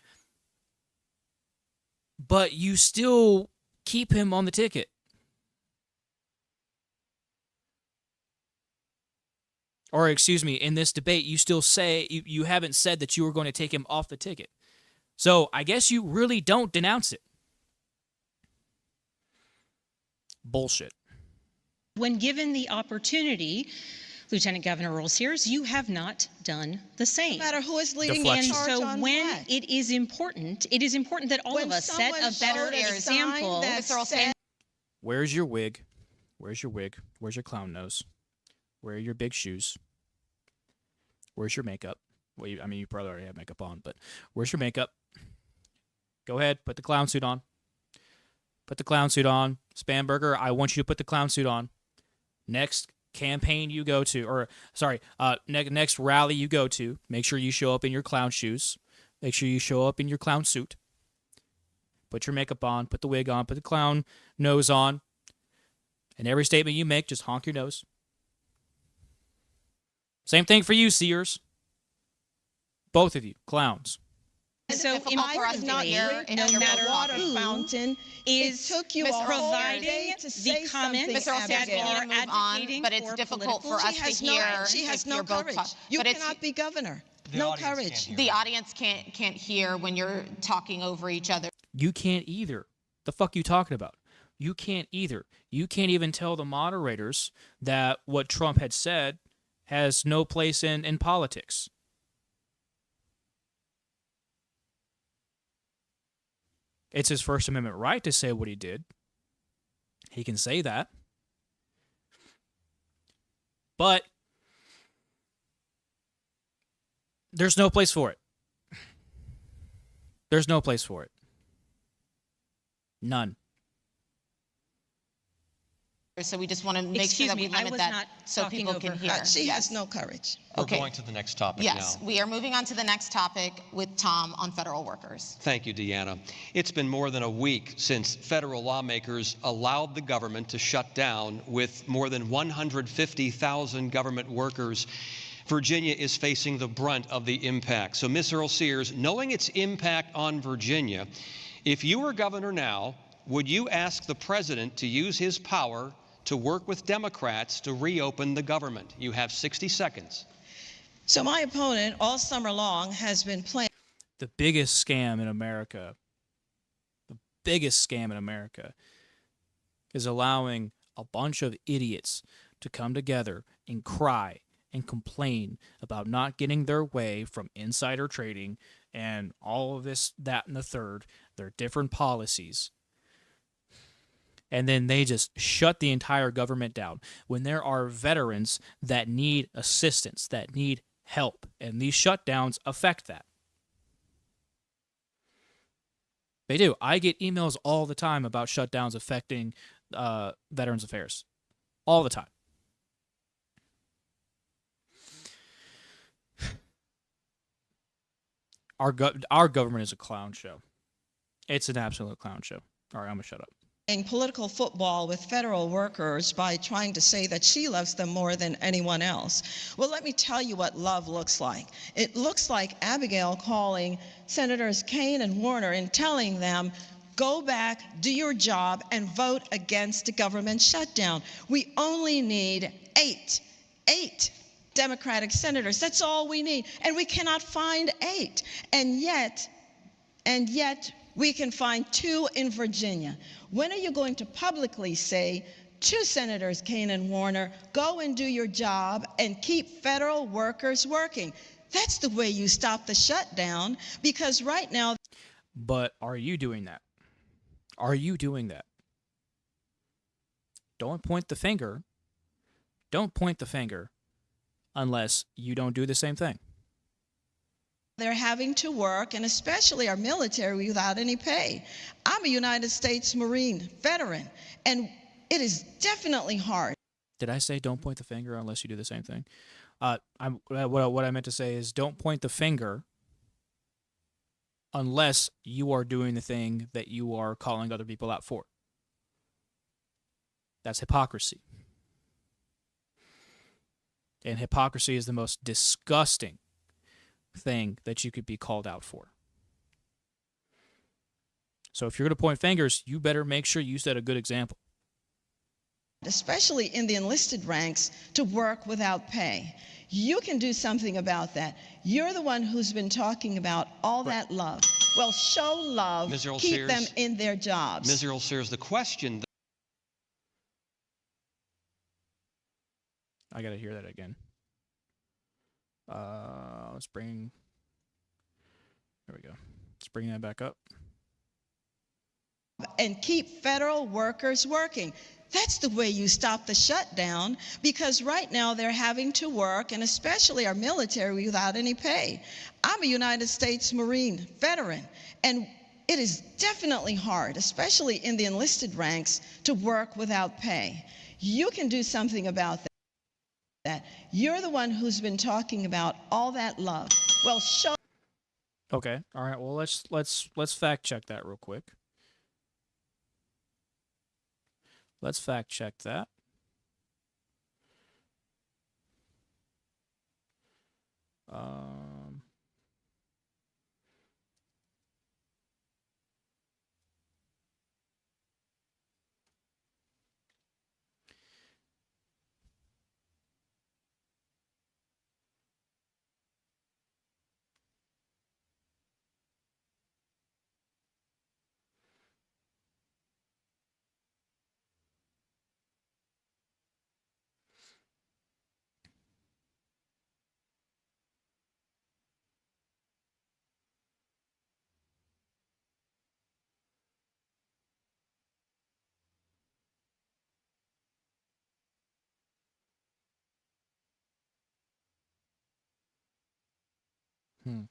Speaker 1: but you still keep him on the ticket? Or, excuse me, in this debate, you still say, you haven't said that you were going to take him off the ticket. So I guess you really don't denounce it. Bullshit.
Speaker 9: When given the opportunity, Lieutenant Governor Earl Sears, you have not done the same.
Speaker 2: No matter who is leading
Speaker 9: And
Speaker 2: the charge
Speaker 9: so
Speaker 2: on
Speaker 9: when
Speaker 2: what?
Speaker 9: it is important that all of us set a better example.
Speaker 1: Where's your wig? Where's your wig? Where's your clown nose? Where are your big shoes? Where's your makeup? Well, I mean, you probably already have makeup on, but where's your makeup? Go ahead, put the clown suit on. Put the clown suit on. Spanberger, I want you to put the clown suit on. Next campaign you go to, or sorry, next rally you go to, make sure you show up in your clown shoes. Make sure you show up in your clown suit. Put your makeup on, put the wig on, put the clown nose on. And every statement you make, just honk your nose. Same thing for you, Sears. Both of you, clowns.
Speaker 9: So importantly, no matter who
Speaker 2: fountain
Speaker 9: is providing the comments that are advocating
Speaker 7: but it's difficult for us to hear.
Speaker 2: She has no courage. You cannot be governor. No courage.
Speaker 7: The audience can't hear when you're talking over each other.
Speaker 1: You can't either. The fuck you talking about? You can't either. You can't even tell the moderators that what Trump had said has no place in politics. It's his First Amendment right to say what he did. He can say that. But there's no place for it. There's no place for it. None.
Speaker 7: So we just want to make sure that we limit that so people can hear.
Speaker 2: She has no courage.
Speaker 8: We're going to the next topic now.
Speaker 7: Yes, we are moving on to the next topic with Tom on federal workers.
Speaker 8: Thank you, Deanna. It's been more than a week since federal lawmakers allowed the government to shut down with more than 150,000 government workers. Virginia is facing the brunt of the impact. So, Ms. Earl Sears, knowing its impact on Virginia, if you were governor now, would you ask the president to use his power to work with Democrats to reopen the government? You have 60 seconds.
Speaker 2: So my opponent all summer long has been playing
Speaker 1: The biggest scam in America, is allowing a bunch of idiots to come together and cry and complain about not getting their way from insider trading and all of this, that, and the third, their different policies. And then they just shut the entire government down when there are veterans that need assistance, that need help, and these shutdowns affect that. They do. I get emails all the time about shutdowns affecting Veterans Affairs. All the time. Our government is a clown show. It's an absolute clown show. All right, I'm going to shut up.
Speaker 2: Political football with federal workers by trying to say that she loves them more than anyone else. Well, let me tell you what love looks like. It looks like Abigail calling Senators Kaine and Warner and telling them, go back, do your job, and vote against a government shutdown. We only need eight Democratic senators. That's all we need. And we cannot find 8. And yet, we can find 2 in Virginia. When are you going to publicly say to Senators Kaine and Warner, go and do your job and keep federal workers working? That's the way you stop the shutdown, because right now...
Speaker 1: But are you doing that? Are you doing that? Don't point the finger. Don't point the finger unless you don't do the same thing.
Speaker 2: They're having to work, and especially our military, without any pay. I'm a United States Marine veteran, and it is definitely hard.
Speaker 1: Did I say don't point the finger unless you do the same thing? What I meant to say is don't point the finger unless you are doing the thing that you are calling other people out for. That's hypocrisy. And hypocrisy is the most disgusting thing that you could be called out for. So if you're going to point fingers, you better make sure you set a good example.
Speaker 2: Especially in the enlisted ranks, to work without pay. You can do something about that. You're the one who's been talking about all that love. Well, show love, keep them in their jobs.
Speaker 8: Ms. Earl Sears, the question...
Speaker 1: I got to hear that again. Let's bring... There we go. Let's bring that back up.
Speaker 2: And keep federal workers working. That's the way you stop the shutdown, because right now they're having to work, and especially our military, without any pay. I'm a United States Marine veteran, and it is definitely hard, especially in the enlisted ranks, to work without pay. You can do something about that. You're the one who's been talking about all that love. Well, show.
Speaker 1: Okay. All right. Well, let's fact check that real quick. Let's fact check that. Um, hmm.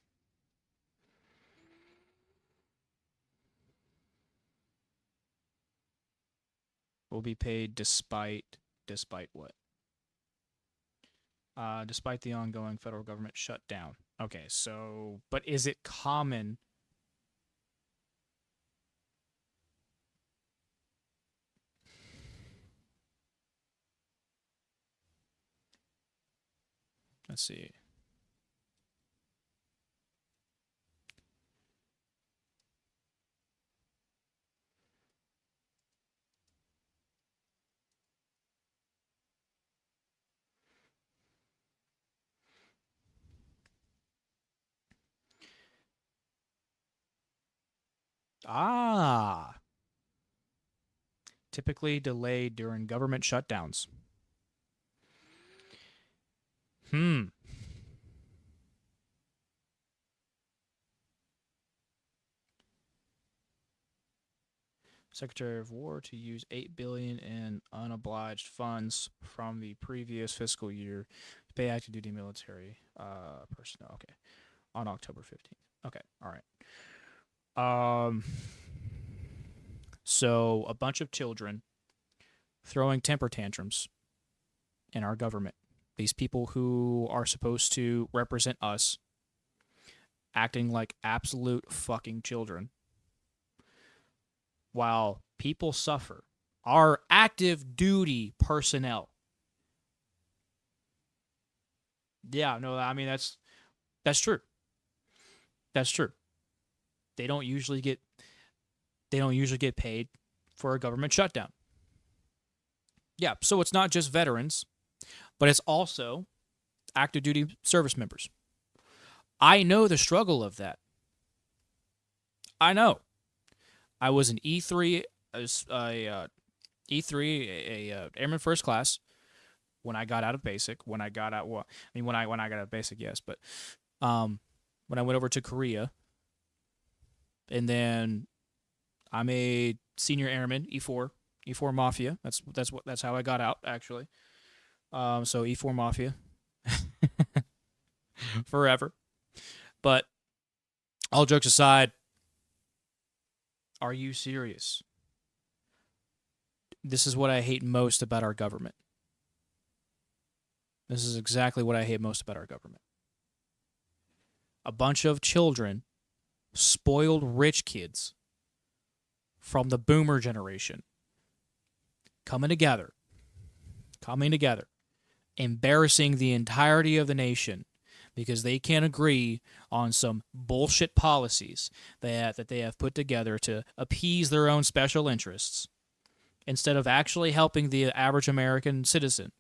Speaker 1: Will be paid despite what? Despite the ongoing federal government shutdown. Okay, so but is it common? Let's see. Ah, typically delayed during government shutdowns. Hmm. Secretary of War to use $8 billion in unobliged funds from the previous fiscal year to pay active duty military personnel. Okay, on October 15th. Okay, all right. So a bunch of children throwing temper tantrums in our government. These people who are supposed to represent us acting like absolute fucking children while people suffer. Our active duty personnel. Yeah, no, I mean that's true. That's true. They don't usually get paid for a government shutdown. Yeah, so it's not just veterans, but it's also active duty service members. I know the struggle of that. I know. I was an E3, Airman First Class when I got out of basic. When I got out, well, I mean when I got out of basic, yes, but when I went over to Korea, and then I'm a senior airman, E4 Mafia. That's how I got out actually. So E4 Mafia forever. But all jokes aside, are you serious? This is what I hate most about our government. This is exactly what I hate most about our government. A bunch of children, spoiled rich kids from the boomer generation, coming together, embarrassing the entirety of the nation because they can't agree on some bullshit policies that they have put together to appease their own special interests instead of actually helping the average American citizen.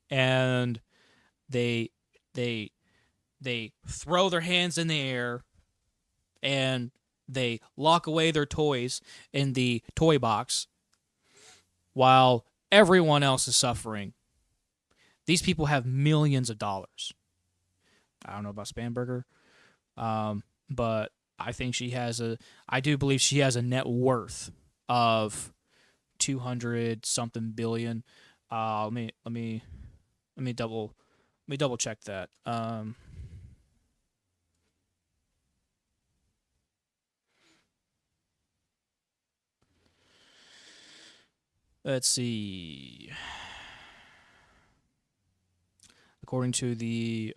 Speaker 1: And they throw their hands in the air and they lock away their toys in the toy box while everyone else is suffering. These people have millions of dollars. I don't know about Spanberger, but I do believe she has a net worth of 200 something billion. Let me double check that. Let's see. According to the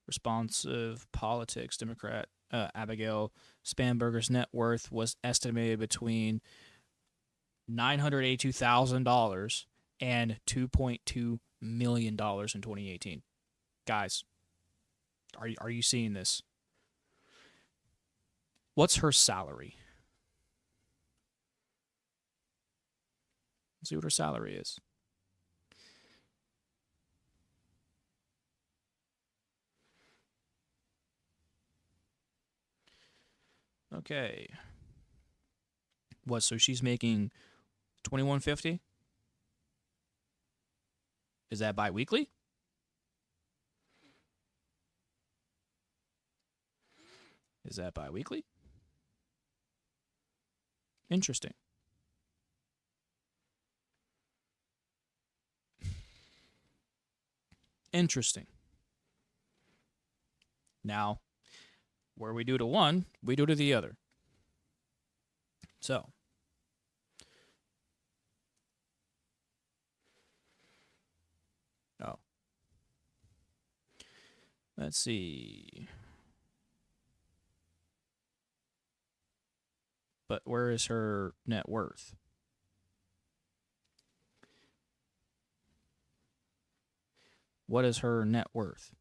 Speaker 1: Responsive Politics Democrat Abigail Spanberger's net worth was estimated between $982,000 and $2.2 million in 2018. Guys, are you seeing this? What's her salary? Let's see what her salary is. Okay. What? So she's making $21.50? Is that biweekly? Is that biweekly? Interesting. Interesting. Now, where we do to one, we do to the other. So, let's see. But where is her net worth? What is her net worth?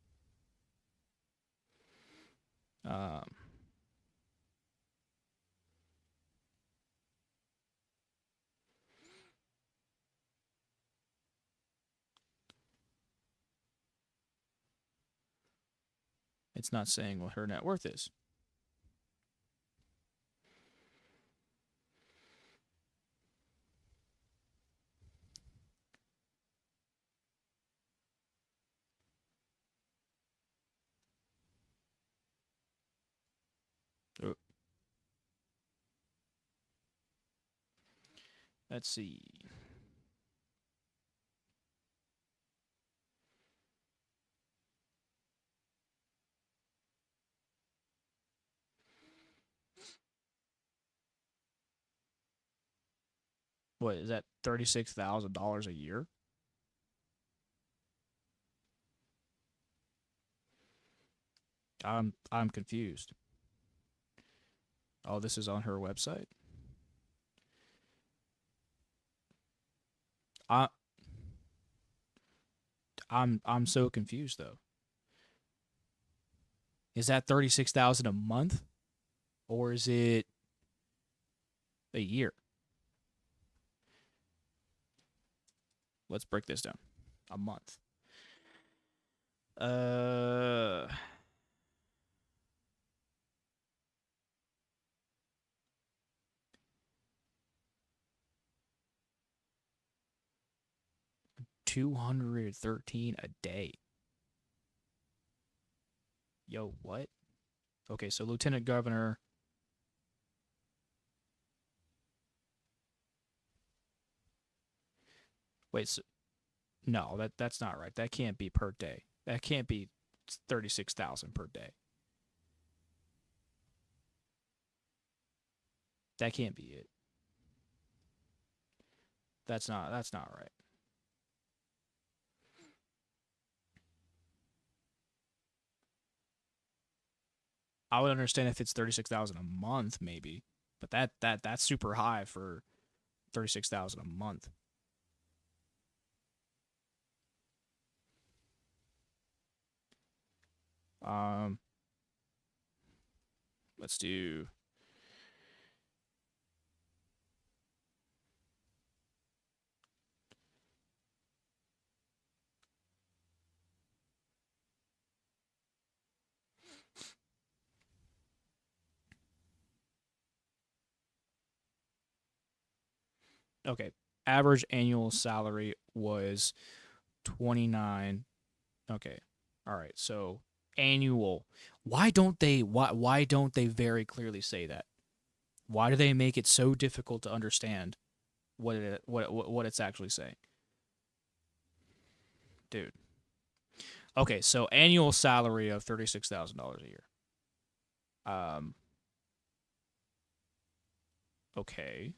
Speaker 1: It's not saying what her net worth is. Let's see. What is that? $36,000 a year? I'm confused. Oh, this is on her website. I'm so confused though. Is that $36,000 a month, or is it a year? Let's break this down. A month. $213 a day. Yo, what? Okay, so Lieutenant Governor. Wait, so, no, that's not right. That can't be per day. That can't be 36,000 per day. That can't be it. That's not right. I would understand if it's 36,000 a month maybe, but that's super high for 36,000 a month. Let's do. Okay, average annual salary was 29. Okay, all right. So annual. Why don't they very clearly say that? Why do they make it so difficult to understand? what it's actually saying. Dude. Okay, so annual salary of $36,000 a year. Okay.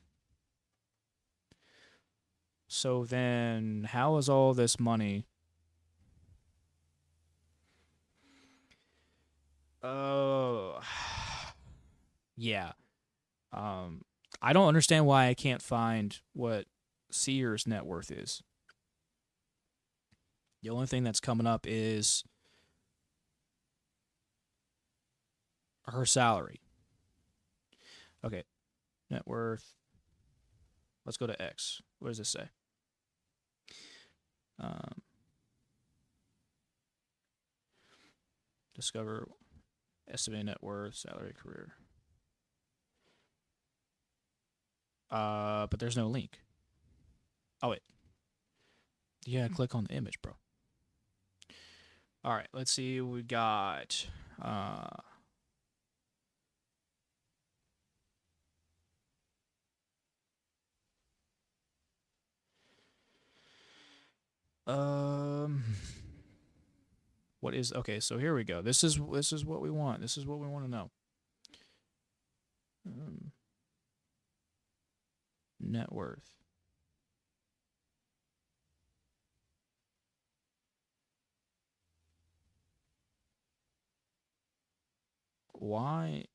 Speaker 1: So then how is all this money? Yeah. I don't understand why I can't find what Sears' net worth is. The only thing that's coming up is her salary. Okay. Net worth. Let's go to X. What does this say? Discover estimated net worth, salary, career. But there's no link. Oh, wait. Yeah, click on the image, bro. All right, let's see. We got what is okay? So here we go. This is what we want. This is what we want to know. Net worth. Why?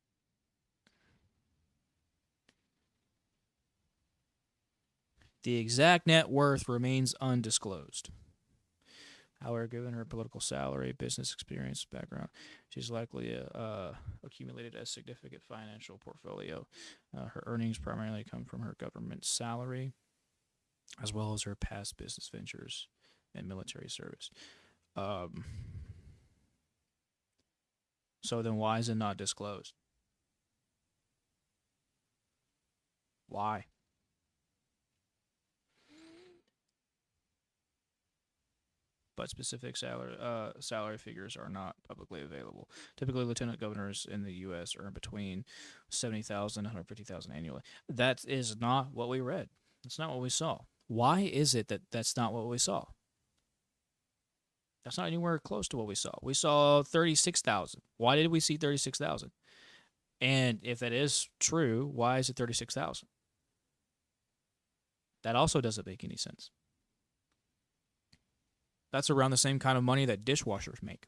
Speaker 1: The exact net worth remains undisclosed. However, given her political salary, business experience, background, she's likely accumulated a significant financial portfolio. Her earnings primarily come from her government salary, as well as her past business ventures and military service. So then why is it not disclosed? Why? But specific salary figures are not publicly available. Typically, lieutenant governors in the U.S. earn between $70,000 and $150,000 annually. That is not what we read. That's not what we saw. Why is it that that's not what we saw? That's not anywhere close to what we saw. We saw 36,000. Why did we see 36,000? And if that is true, why is it 36,000? That also doesn't make any sense. That's around the same kind of money that dishwashers make.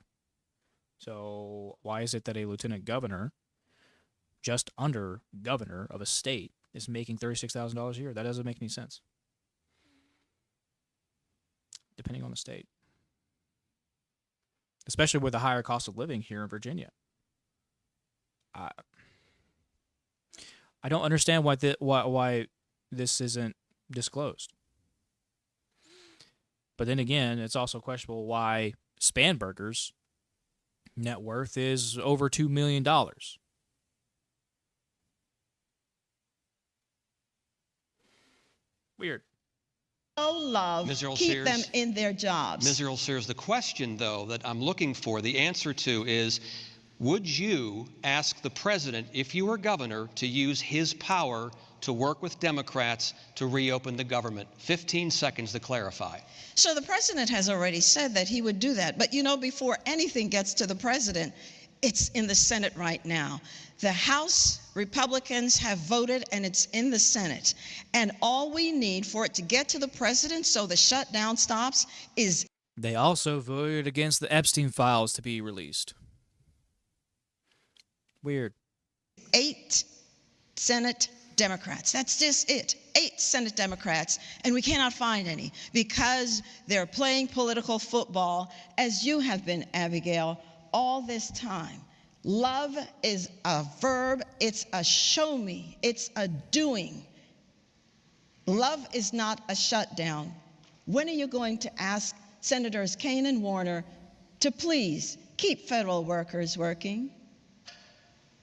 Speaker 1: So why is it that a lieutenant governor, just under governor of a state, is making $36,000 a year? That doesn't make any sense. Depending on the state. Especially with the higher cost of living here in Virginia. I don't understand why this isn't disclosed. But then again, it's also questionable why Spanberger's net worth is over $2 million. Weird.
Speaker 2: Love,
Speaker 8: Ms. Earl
Speaker 2: keep
Speaker 8: Sears,
Speaker 2: them in their jobs.
Speaker 8: Ms. Earl Sears, the question, though, that I'm looking for the answer to is, would you ask the president, if you were governor, to use his power to work with Democrats to reopen the government? 15 seconds to clarify.
Speaker 2: So the president has already said that he would do that. But, you know, before anything gets to the president, it's in the Senate right now. The House Republicans have voted, and it's in the Senate. And all we need for it to get to the president so the shutdown stops is...
Speaker 1: They also voted against the Epstein files to be released. Weird.
Speaker 2: 8 Senate Democrats. That's just it. 8 Senate Democrats, and we cannot find any because they're playing political football, as you have been, Abigail, all this time. Love is a verb. It's a show me. It's a doing. Love is not a shutdown. When are you going to ask Senators Kaine and Warner to please keep federal workers working?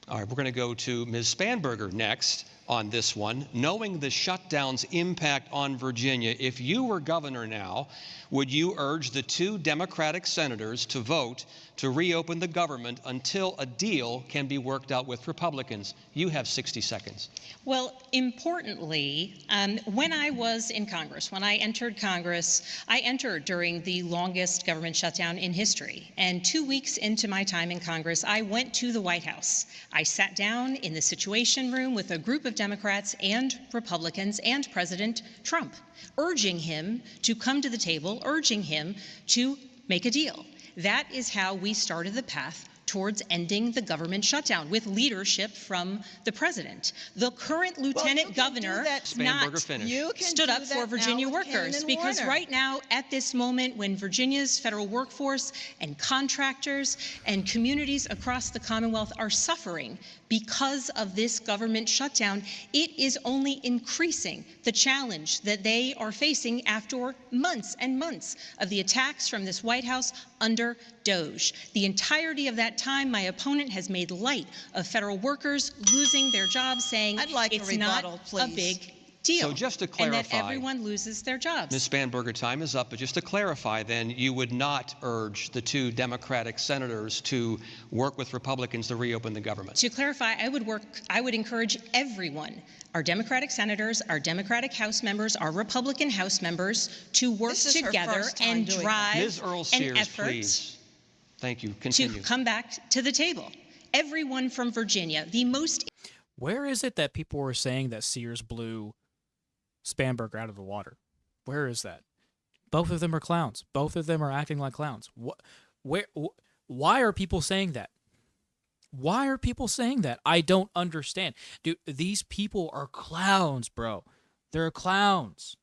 Speaker 8: All right, we're going to go to Ms. Spanberger next on this one. Knowing the shutdown's impact on Virginia, if you were governor now, would you urge the 2 Democratic senators to vote to reopen the government until a deal can be worked out with Republicans? You have 60 seconds.
Speaker 9: Well, importantly, when I was in Congress, when I entered Congress, I entered during the longest government shutdown in history. And 2 weeks into my time in Congress, I went to the White House. I sat down in the Situation Room with a group of Democrats and Republicans and President Trump, urging him to come to the table, urging him to make a deal. That is how we started the path towards ending the government shutdown, with leadership from the president. The current lieutenant governor stood up for Virginia workers, because right now, at this moment, when Virginia's federal workforce and contractors and communities across the Commonwealth are suffering because of this government shutdown, it is only increasing the challenge that they are facing after months and months of the attacks from this White House under DOJ. The entirety of that time, my opponent has made light of federal workers losing their jobs, saying it's not a big deal,
Speaker 8: so just to clarify,
Speaker 9: and that everyone loses their jobs.
Speaker 8: Ms. Spanberger, time is up, but just to clarify, then, you would not urge the 2 Democratic senators to work with Republicans to reopen the government?
Speaker 9: To clarify, I would encourage everyone, our Democratic senators, our Democratic House members, our Republican House members, to work together and drive
Speaker 8: Ms. Earl Sears,
Speaker 9: an effort
Speaker 8: please. Thank you. Continue.
Speaker 9: To come back to the table. Everyone from Virginia, the most...
Speaker 1: Where is it that people were saying that Sears blew Spanberger out of the water? Where is that? Both of them are clowns. Both of them are acting like clowns. Why are people saying that? Why are people saying that? I don't understand. Dude, these people are clowns, bro. They're clowns.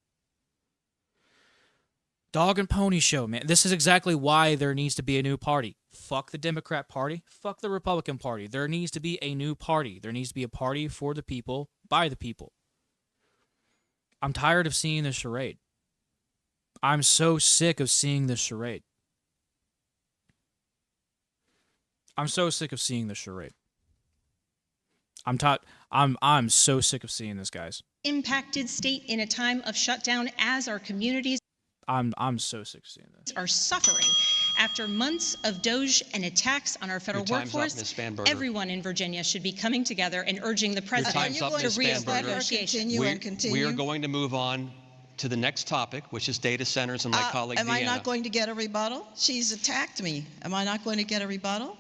Speaker 1: Dog and pony show, man. This is exactly why there needs to be a new party. Fuck the Democrat Party. Fuck the Republican Party. There needs to be a new party. There needs to be a party for the people, by the people. I'm tired of seeing this charade. I'm so sick of seeing this charade. I'm so sick of seeing this charade. I'm so sick of seeing this, guys.
Speaker 9: Impacted state in a time of shutdown, as our communities
Speaker 1: I'm so sick of seeing this.
Speaker 9: Are suffering after months of DOJ and attacks on our federal workforce. Everyone in Virginia should be coming together and urging the president to restart negotiations.
Speaker 8: We are going to move on to the next topic, which is data centers, and my colleague
Speaker 2: Am I not going to get a rebuttal? She's attacked me. Am I not going to get a rebuttal?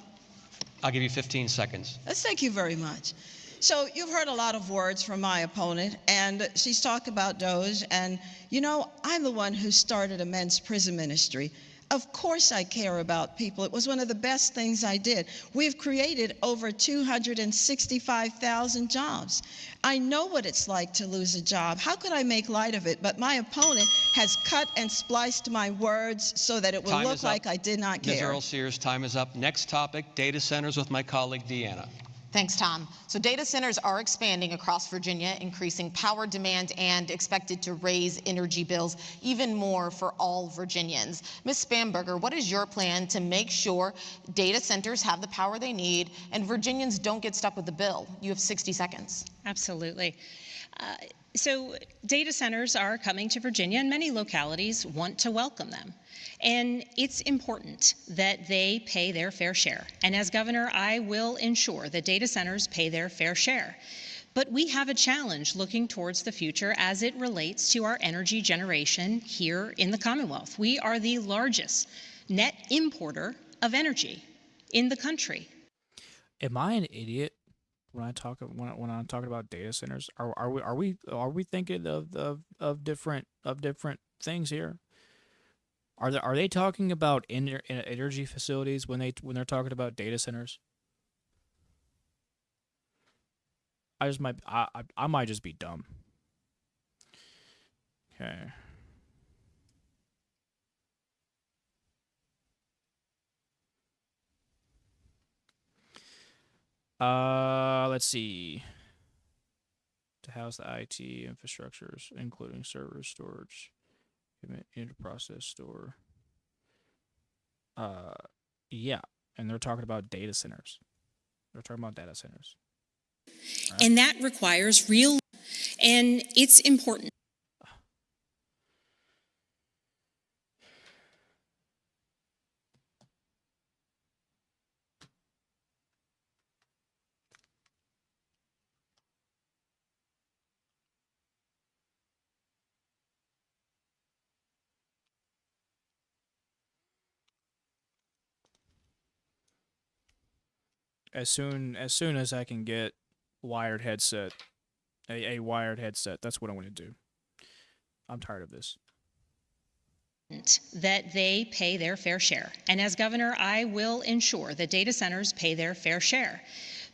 Speaker 8: I'll give you 15 seconds.
Speaker 2: Thank you very much. So you've heard a lot of words from my opponent, and she's talked about DOJ, and you know, I'm the one who started a men's prison ministry. Of course I care about people. It was one of the best things I did. We've created over 265,000 jobs. I know what it's like to lose a job. How could I make light of it? But my opponent has cut and spliced my words so that it will look like I did not care.
Speaker 8: Ms. Earl Sears, time is up. Next topic, data centers with my colleague Deanna.
Speaker 7: Thanks, Tom. So data centers are expanding across Virginia, increasing power demand and expected to raise energy bills even more for all Virginians. Ms. Spanberger, what is your plan to make sure data centers have the power they need and Virginians don't get stuck with the bill? You have 60 seconds.
Speaker 9: Absolutely. So data centers are coming to Virginia, and many localities want to welcome them. And it's important that they pay their fair share. And as governor, I will ensure that data centers pay their fair share. But we have a challenge looking towards the future as it relates to our energy generation here in the Commonwealth. We are the largest net importer of energy in the country.
Speaker 1: Am I an idiot when I'm talking about data centers? Are we thinking of different things here? Are they talking about energy facilities when they're talking about data centers? I might just be dumb. Okay. Let's see. To house the IT infrastructures, including servers, storage, interprocess store. Yeah, and they're talking about data centers. They're talking about data centers. Right?
Speaker 9: And that requires real, and it's important.
Speaker 1: As soon as I can get wired headset, a wired headset, that's what I'm going to do. I'm tired of this.
Speaker 9: That they pay their fair share. And as governor, I will ensure that data centers pay their fair share.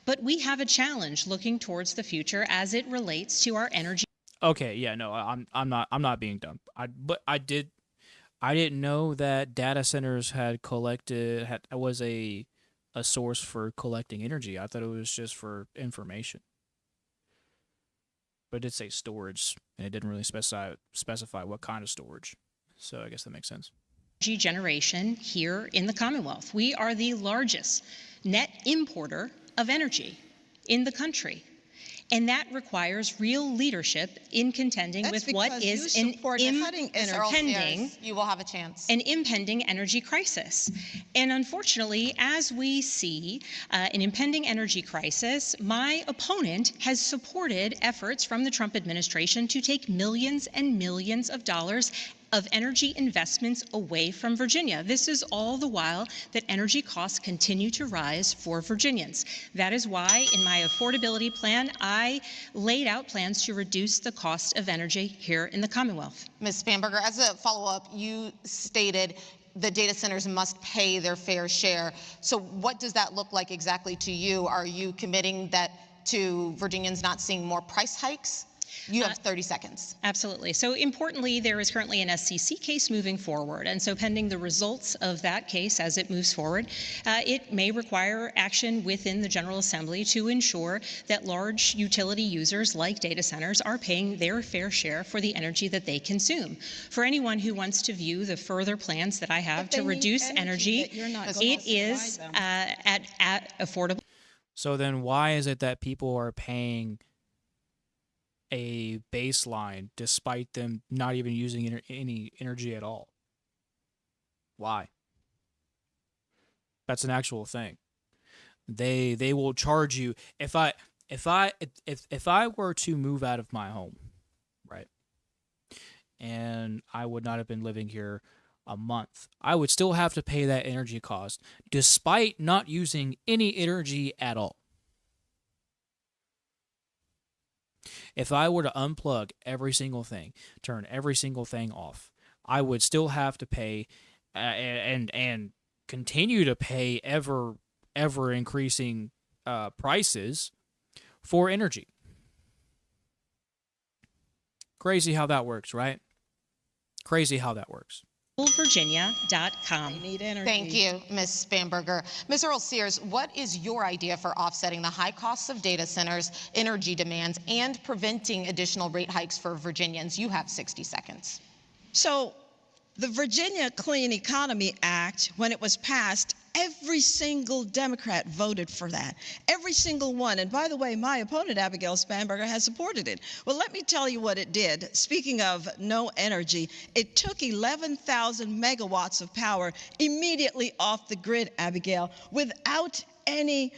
Speaker 9: But we have a challenge looking towards the future as it relates to our energy.
Speaker 1: Okay, yeah, no, I'm not being dumb. I didn't know that data centers was a source for collecting energy. I thought it was just for information. But it did say storage, and it didn't really specify what kind of storage. So I guess that makes sense.
Speaker 9: Energy generation here in the Commonwealth. We are the largest net importer of energy in the country. And that requires real leadership in contending with what is an
Speaker 7: you will have a chance.
Speaker 9: An impending energy crisis. And unfortunately, as we see an impending energy crisis, my opponent has supported efforts from the Trump administration to take millions and millions of dollars of energy investments away from Virginia. This is all the while that energy costs continue to rise for Virginians. That is why in my affordability plan, I laid out plans to reduce the cost of energy here in the Commonwealth.
Speaker 7: Ms. Spanberger, as a follow-up, you stated the data centers must pay their fair share. So what does that look like exactly to you? Are you committing that to Virginians not seeing more price hikes? You have 30 seconds.
Speaker 9: Absolutely. So importantly, there is currently an SCC case moving forward. And so pending the results of that case as it moves forward, it may require action within the General Assembly to ensure that large utility users like data centers are paying their fair share for the energy that they consume. For anyone who wants to view the further plans that I have to reduce energy, it is at affordable.
Speaker 1: So then why is it that people are paying a baseline despite them not even using any energy at all? Why? That's an actual thing. They will charge you if I were to move out of my home, right? And I would not have been living here a month. I would still have to pay that energy cost despite not using any energy at all. If I were to unplug every single thing, turn every single thing off, I would still have to pay and continue to pay ever increasing prices for energy. Crazy how that works, right? Crazy how that works.
Speaker 9: Virginia.com.
Speaker 7: Thank you, Ms. Spanberger. Ms. Earl Sears, what is your idea for offsetting the high costs of data centers, energy demands, and preventing additional rate hikes for Virginians? You have 60 seconds.
Speaker 2: So the Virginia Clean Economy Act, when it was passed, every single Democrat voted for that. Every single one. And by the way, my opponent, Abigail Spanberger, has supported it. Well, let me tell you what it did. Speaking of no energy, it took 11,000 megawatts of power immediately off the grid, Abigail, without anything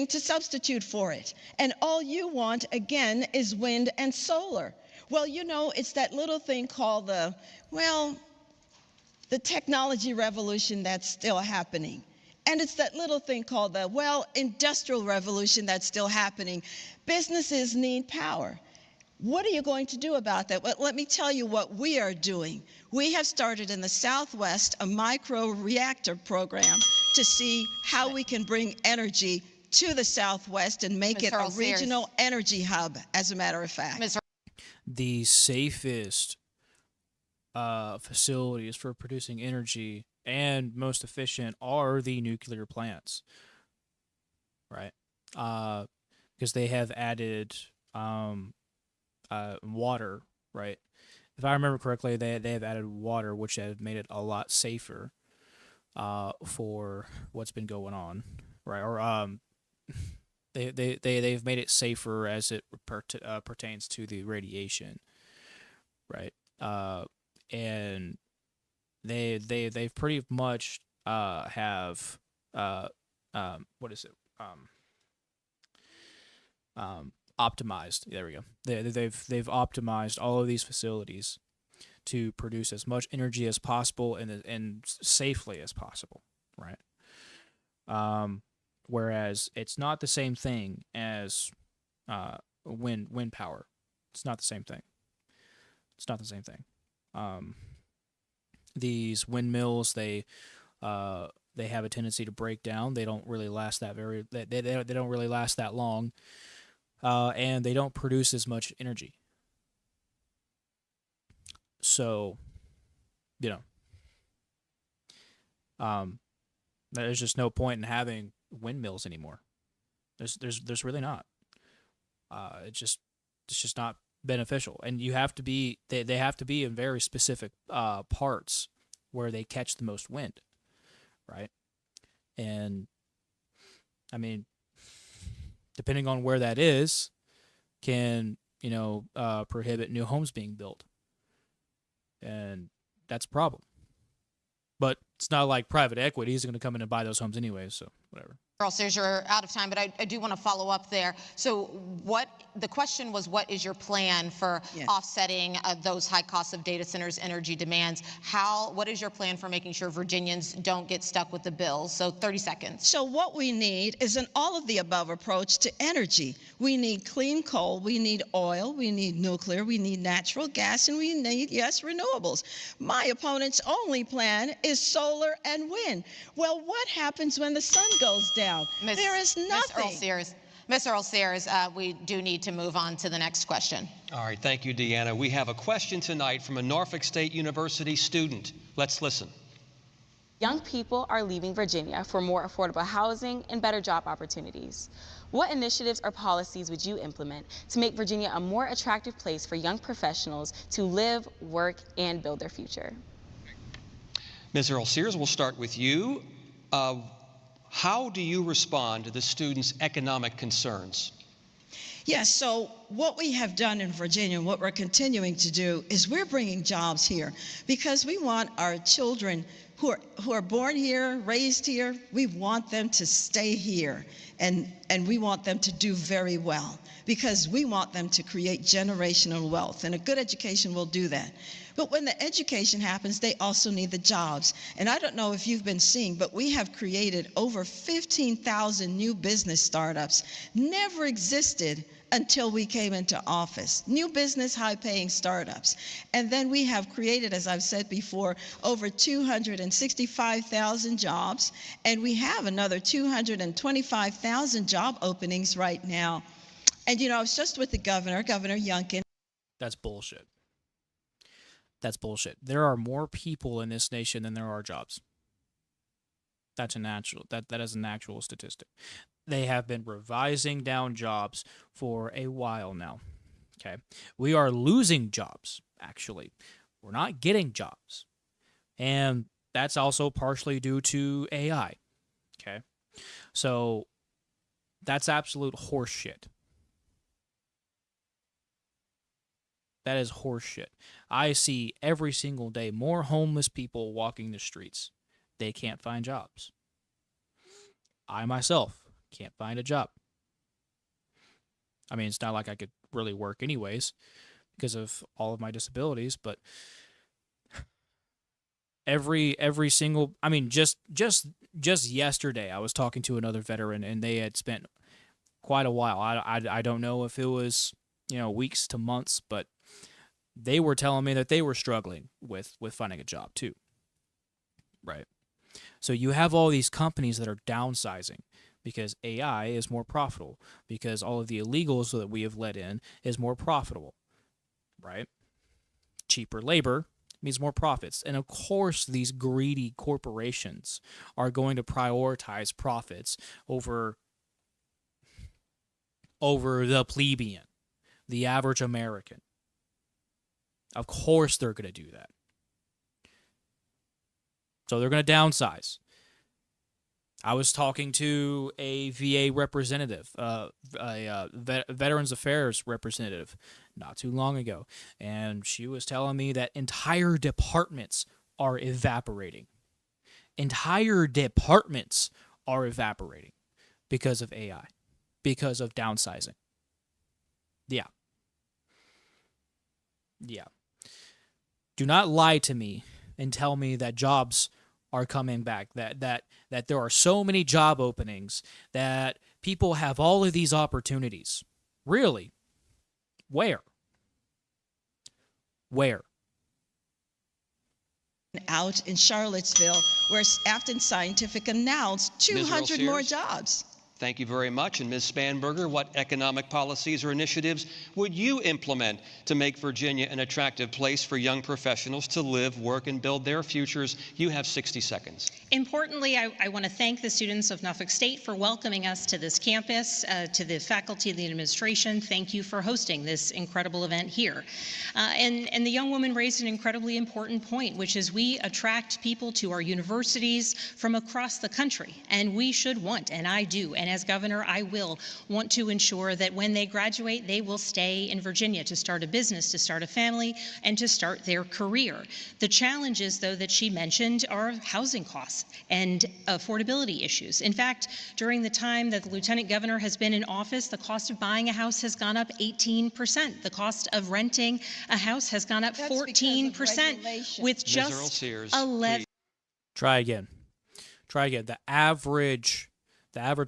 Speaker 2: to substitute for it. And all you want, again, is wind and solar. Well, you know, it's that little thing called the technology revolution that's still happening. And it's that little thing called the, industrial revolution that's still happening. Businesses need power. What are you going to do about that? Well, let me tell you what we are doing. We have started in the Southwest a micro reactor program to see how we can bring energy to the Southwest and make it a regional energy hub, as a matter of fact.
Speaker 1: The safest facilities for producing energy and most efficient are the nuclear plants, right? Because they have added water, right? If I remember correctly, they have added water, which have made it a lot safer for what's been going on, right? Or they've made it safer as it pertains to the radiation, right? And they've pretty much have what is it optimized. There we go. They've optimized all of these facilities to produce as much energy as possible and safely as possible, right? Whereas it's not the same thing as wind power. It's not the same thing. It's not the same thing. These windmills, they have a tendency to break down. They don't really last that they don't really last that long, and they don't produce as much energy. So, there's just no point in having windmills anymore. There's really not. It's just not beneficial, and you have to be they have to be in very specific parts where they catch the most wind, right? And I mean, depending on where that is, can prohibit new homes being built, and that's a problem. But it's not like private equity is going to come in and buy those homes anyways, so whatever.
Speaker 7: Earl Sears, you're out of time, but I do want to follow up there. So the question was, what is your plan for offsetting those high costs of data centers' energy demands? What is your plan for making sure Virginians don't get stuck with the bills? So 30 seconds.
Speaker 2: So what we need is an all-of-the-above approach to energy. We need clean coal, we need oil, we need nuclear, we need natural gas, and we need, renewables. My opponent's only plan is solar and wind. Well, what happens when the sun goes down? There is nothing.
Speaker 7: Ms. Earl Sears, we do need to move on to the next question.
Speaker 8: All right, thank you, Deanna. We have a question tonight from a Norfolk State University student. Let's listen.
Speaker 13: Young people are leaving Virginia for more affordable housing and better job opportunities. What initiatives or policies would you implement to make Virginia a more attractive place for young professionals to live, work, and build their future?
Speaker 8: Ms. Earl Sears, we'll start with you. How do you respond to the students' economic concerns?
Speaker 2: Yes, so what we have done in Virginia, and what we're continuing to do, is we're bringing jobs here because we want our children who are born here, raised here, we want them to stay here, and we want them to do very well because we want them to create generational wealth, and a good education will do that. But when the education happens, they also need the jobs. And I don't know if you've been seeing, but we have created over 15,000 new business startups. Never existed until we came into office. New business, high-paying startups. And then we have created, as I've said before, over 265,000 jobs. And we have another 225,000 job openings right now. And, I was just with the Governor Youngkin.
Speaker 1: That's bullshit. That's bullshit. There are more people in this nation than there are jobs. That is an actual statistic. They have been revising down jobs for a while now. Okay. We are losing jobs, actually. We're not getting jobs. And that's also partially due to AI. Okay. So that's absolute horseshit. That is horseshit. I see every single day more homeless people walking the streets. They can't find jobs. I myself can't find a job. I mean, it's not like I could really work anyways because of all of my disabilities, but every single, I mean, just yesterday I was talking to another veteran and they had spent quite a while. I don't know if it was, weeks to months, but they were telling me that they were struggling with finding a job too. Right. So you have all these companies that are downsizing because AI is more profitable, because all of the illegals that we have let in is more profitable. Right. Cheaper labor means more profits. And of course, these greedy corporations are going to prioritize profits over the plebeian, the average American. Of course they're going to do that. So they're going to downsize. I was talking to a VA representative, Veterans Affairs representative, not too long ago, and she was telling me that entire departments are evaporating. Entire departments are evaporating because of AI, because of downsizing. Yeah. Yeah. Do not lie to me and tell me that jobs are coming back, that there are so many job openings, that people have all of these opportunities. Really? Where? Where?
Speaker 2: Out in Charlottesville, where Afton Scientific announced
Speaker 8: Ms. Earl
Speaker 2: 200 more
Speaker 8: Sears?
Speaker 2: jobs.
Speaker 8: Thank you very much. And Ms. Spanberger, what economic policies or initiatives would you implement to make Virginia an attractive place for young professionals to live, work, and build their futures? You have 60 seconds.
Speaker 9: Importantly, I want to thank the students of Norfolk State for welcoming us to this campus, to the faculty and the administration. Thank you for hosting this incredible event here. And the young woman raised an incredibly important point, which is we attract people to our universities from across the country, and we should want, and I do, and as governor, I will want to ensure that when they graduate, they will stay in Virginia to start a business, to start a family, and to start their career. The challenges, though, that she mentioned are housing costs and affordability issues. In fact, during the time that the lieutenant governor has been in office, the cost of buying a house has gone up 18%. The cost of renting a house has gone up 14%, with just 11.
Speaker 1: Try again. Try again. The average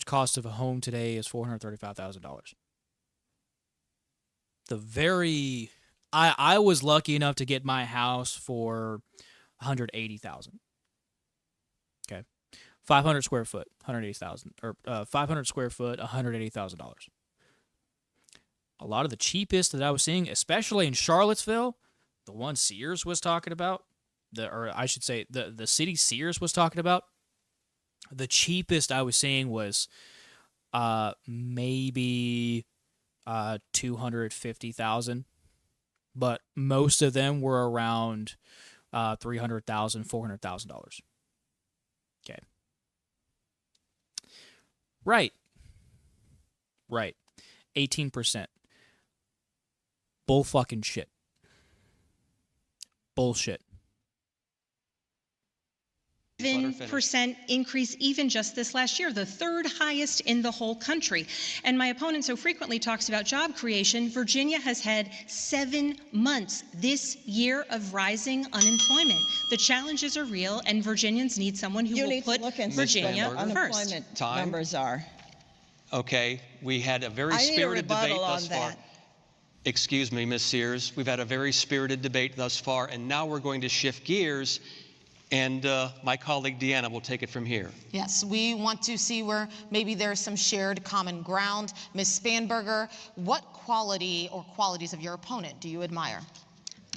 Speaker 1: cost of a home today is $435,000. I was lucky enough to get my house for $180,000. Okay, 500 square foot, $180,000, or 500 square foot, $180,000. A lot of the cheapest that I was seeing, especially in Charlottesville, the one Sears was talking about, the city Sears was talking about, the cheapest I was seeing was maybe $250,000, but most of them were around $300,000, $400,000. Okay. Right. 18%. Bull fucking shit. Bullshit.
Speaker 9: 7% increase even just this last year, the third highest in the whole country. And my opponent so frequently talks about job creation. Virginia has had 7 months this year of rising unemployment. The challenges are real, and Virginians need someone who will put Virginia first.
Speaker 2: Unemployment numbers are.
Speaker 8: Okay, we had a very spirited debate thus far. Excuse me, Ms. Sears. We've had a very spirited debate thus far, and now we're going to shift gears. And my colleague Deanna will take it from here.
Speaker 7: Yes, we want to see where maybe there's some shared common ground. Ms. Spanberger, what quality or qualities of your opponent do you admire?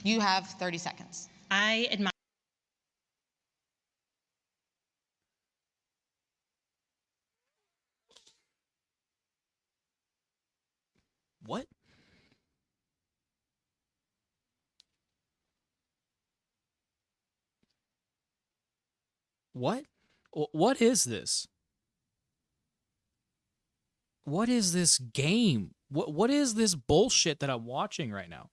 Speaker 7: You have 30 seconds.
Speaker 9: I admire.
Speaker 1: What? What? What is this? What is this game? What is this bullshit that I'm watching right now?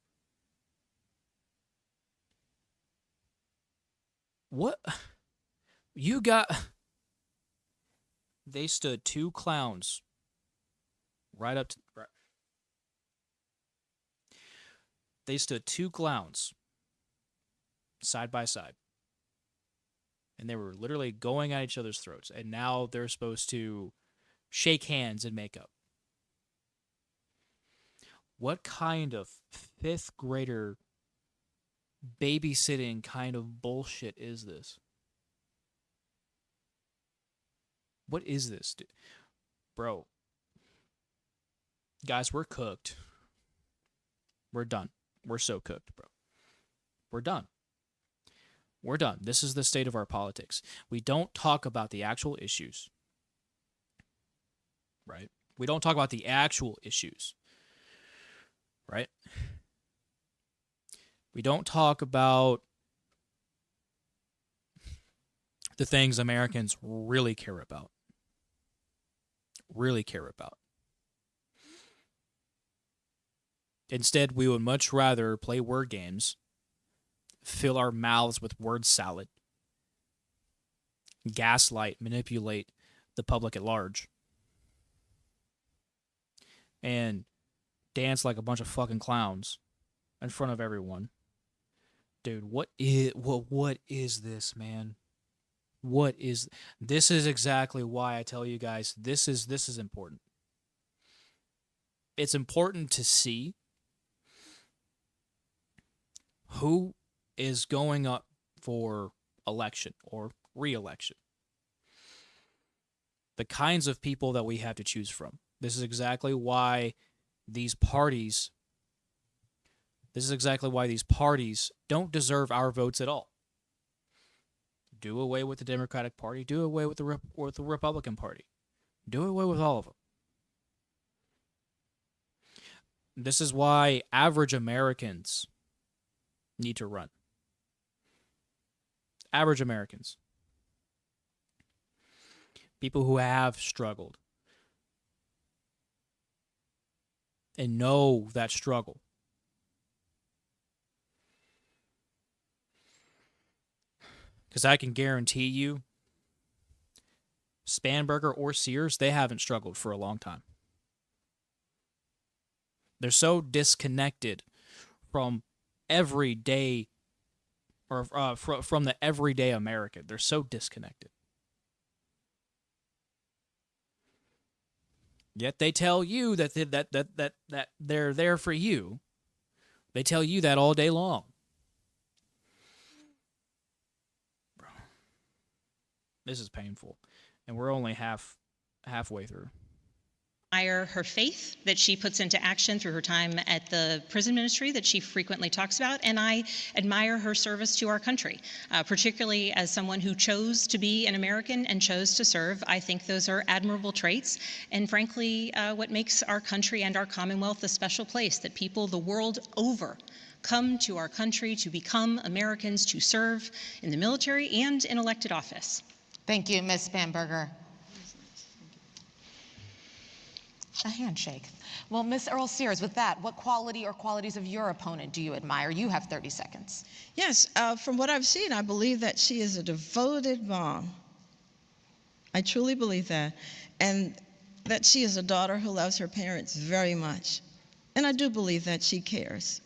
Speaker 1: What? You got... They stood two clowns right up to... Right. They stood two clowns side by side. And they were literally going at each other's throats. And now they're supposed to shake hands and make up. What kind of fifth grader babysitting kind of bullshit is this? What is this, dude? Bro. Guys, we're cooked. We're done. We're so cooked, bro. We're done. We're done. This is the state of our politics. We don't talk about the actual issues. Right? We don't talk about the actual issues. Right? We don't talk about the things Americans really care about. really care about. Instead, we would much rather play word games, fill our mouths with word salad, gaslight, manipulate the public at large, and dance like a bunch of fucking clowns in front of everyone. Dude, what is this, man? This is exactly why I tell you guys this is important. It's important to see who is going up for election or re-election. The kinds of people that we have to choose from. This is exactly why these parties don't deserve our votes at all. Do away with the Democratic Party. Do away with the Republican Party. Do away with all of them. This is why average Americans need to run. Average Americans. People who have struggled and know that struggle. Because I can guarantee you, Spanberger or Sears, they haven't struggled for a long time. They're so disconnected from everyday, or from the everyday American. They're so disconnected. Yet they tell you that they're there for you. They tell you that all day long. Bro, this is painful, and we're only halfway through.
Speaker 9: Admire her faith that she puts into action through her time at the prison ministry that she frequently talks about, and I admire her service to our country, particularly as someone who chose to be an American and chose to serve. I think those are admirable traits, and frankly, what makes our country and our Commonwealth a special place, that people the world over come to our country to become Americans, to serve in the military and in elected office.
Speaker 7: Thank you, Ms. Spanberger. A handshake. Well, Ms. Earl Sears, with that, what quality or qualities of your opponent do you admire? You have 30 seconds.
Speaker 2: Yes, from what I've seen, I believe that she is a devoted mom. I truly believe that. And that she is a daughter who loves her parents very much. And I do believe that she cares.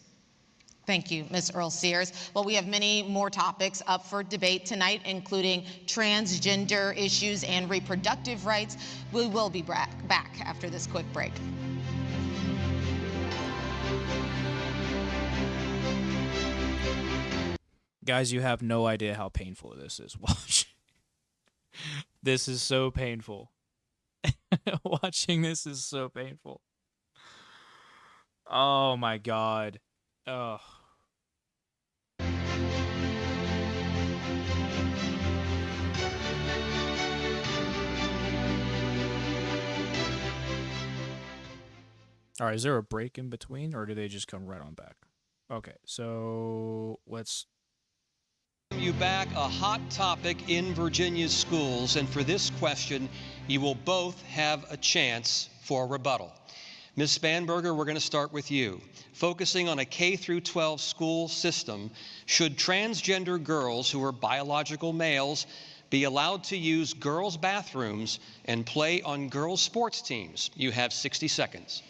Speaker 7: Thank you, Ms. Earl Sears. Well, we have many more topics up for debate tonight, including transgender issues and reproductive rights. We will be back after this quick break.
Speaker 1: Guys, you have no idea how painful this is. Watch. This is so painful. Watching this is so painful. Oh my God. Oh. All right, is there a break in between, or do they just come right on back? Okay, so let's...
Speaker 8: You back, a hot topic in Virginia's schools, and for this question, you will both have a chance for a rebuttal. Ms. Spanberger, we're going to start with you. Focusing on a K-12 school system, should transgender girls who are biological males be allowed to use girls' bathrooms and play on girls' sports teams? You have 60 seconds.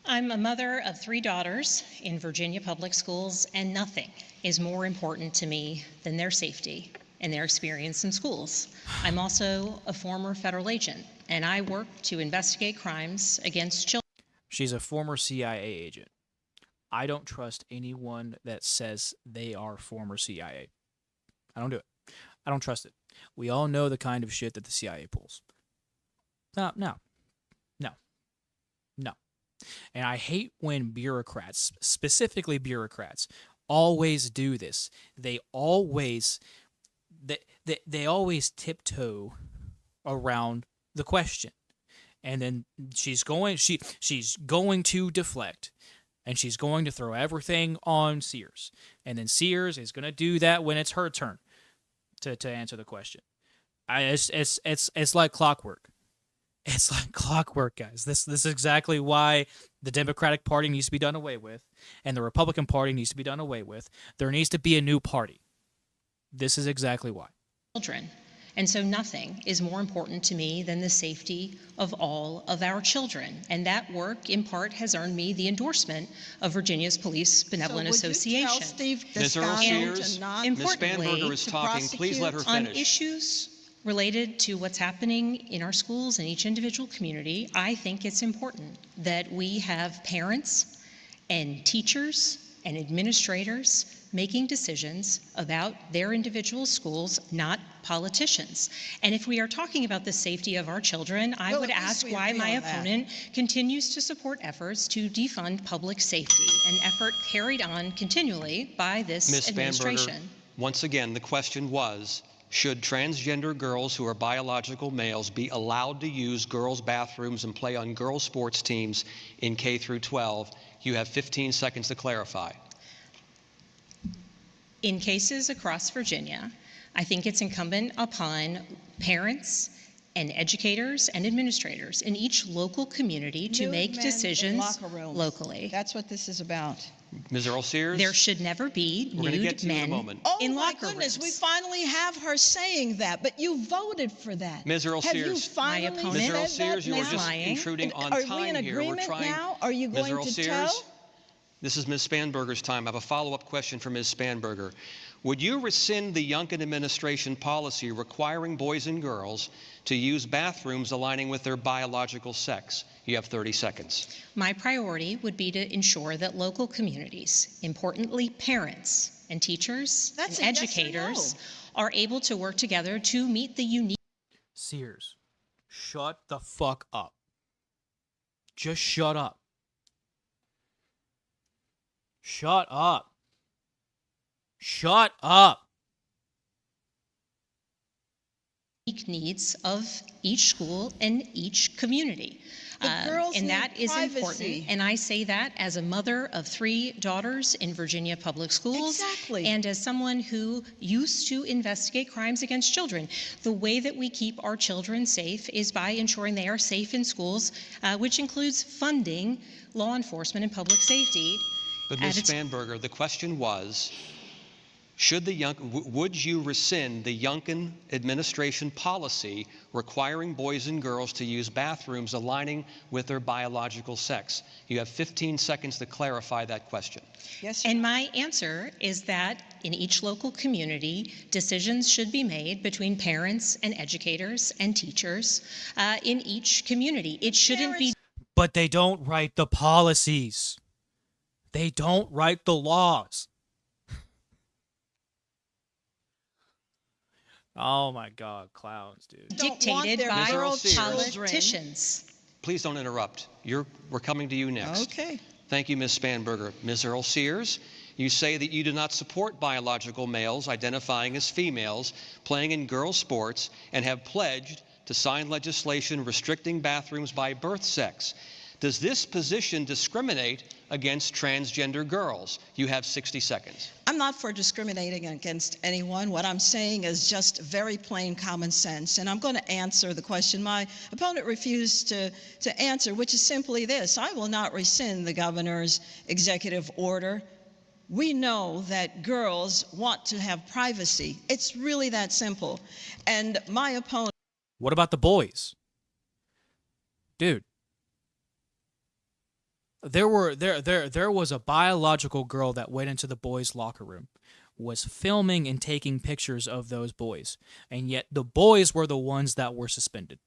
Speaker 9: I'm a mother of 3 daughters in Virginia public schools, and nothing is more important to me than their safety and their experience in schools. I'm also a former federal agent, and I work to investigate crimes against children.
Speaker 1: She's a former CIA agent. I don't trust anyone that says they are former CIA. I don't do it. I don't trust it. We all know the kind of shit that the CIA pulls. No. And I hate when bureaucrats, specifically bureaucrats, always do this. They always tiptoe around the question. And then she's going to deflect, and she's going to throw everything on Sears. And then Sears is going to do that when it's her turn to answer the question. It's like clockwork. It's like clockwork, guys. This is exactly why the Democratic Party needs to be done away with, and the Republican Party needs to be done away with. There needs to be a new party. This is exactly why.
Speaker 9: Children. And so nothing is more important to me than the safety of all of our children. And that work, in part, has earned me the endorsement of Virginia's Police Benevolent Association.
Speaker 2: You tell Steve
Speaker 8: Ms. Earl Sears, Ms. Spanberger is talking. Please let her finish.
Speaker 9: On issues related to what's happening in our schools in each individual community, I think it's important that we have parents and teachers and administrators making decisions about their individual schools, not politicians. And if we are talking about the safety of our children, I would ask why my opponent continues to support efforts to defund public safety, an effort carried on continually by this administration.
Speaker 8: Ms. Spanberger, once again, the question was, should transgender girls who are biological males be allowed to use girls' bathrooms and play on girls' sports teams in K through 12? You have 15 seconds to clarify.
Speaker 9: In cases across Virginia, I think it's incumbent upon parents and educators and administrators in each local community to make decisions locally.
Speaker 2: That's what this is about.
Speaker 8: Ms. Earl Sears?
Speaker 9: There should never be nude men in locker rooms.
Speaker 2: We finally have her saying that, but you voted for that.
Speaker 8: Ms. Earl
Speaker 2: Have
Speaker 8: Sears.
Speaker 2: you finally
Speaker 8: My opponent, Ms. Earl Sears, you are just intruding on time here.
Speaker 2: Are we in agreement now? Are you going to tell?
Speaker 8: This is Ms. Spanberger's time. I have a follow-up question for Ms. Spanberger. Would you rescind the Youngkin administration policy requiring boys and girls to use bathrooms aligning with their biological sex? You have 30 seconds.
Speaker 9: My priority would be to ensure that local communities, importantly parents and teachers and educators, are able to work together to meet the unique...
Speaker 1: Sears, shut the fuck up. Just shut up. Shut up. Shut up.
Speaker 9: Needs of each school and each community. And that is important. And I say that as a mother of 3 daughters in Virginia public schools.
Speaker 2: Exactly.
Speaker 9: And as someone who used to investigate crimes against children. The way that we keep our children safe is by ensuring they are safe in schools, which includes funding law enforcement and public safety.
Speaker 8: But Ms. Spanberger, the question was, would you rescind the Youngkin administration policy requiring boys and girls to use bathrooms aligning with their biological sex? You have 15 seconds to clarify that question.
Speaker 2: Yes.
Speaker 9: And my answer is that in each local community, decisions should be made between parents and educators and teachers in each community. It shouldn't be...
Speaker 1: But they don't write the policies. They don't write the laws. Oh my God, clowns, dude.
Speaker 9: Dictated by politicians.
Speaker 8: Please don't interrupt. We're coming to you next.
Speaker 2: Okay.
Speaker 8: Thank you, Ms. Spanberger. Ms. Earl Sears, you say that you do not support biological males identifying as females playing in girls' sports and have pledged to sign legislation restricting bathrooms by birth sex. Does this position discriminate against transgender girls? You have 60 seconds.
Speaker 2: I'm not for discriminating against anyone. What I'm saying is just very plain common sense. And I'm going to answer the question my opponent refused to answer, which is simply this. I will not rescind the governor's executive order. We know that girls want to have privacy. It's really that simple. And my opponent...
Speaker 1: What about the boys? Dude. There was a biological girl that went into the boys' locker room, was filming and taking pictures of those boys, and yet the boys were the ones that were suspended.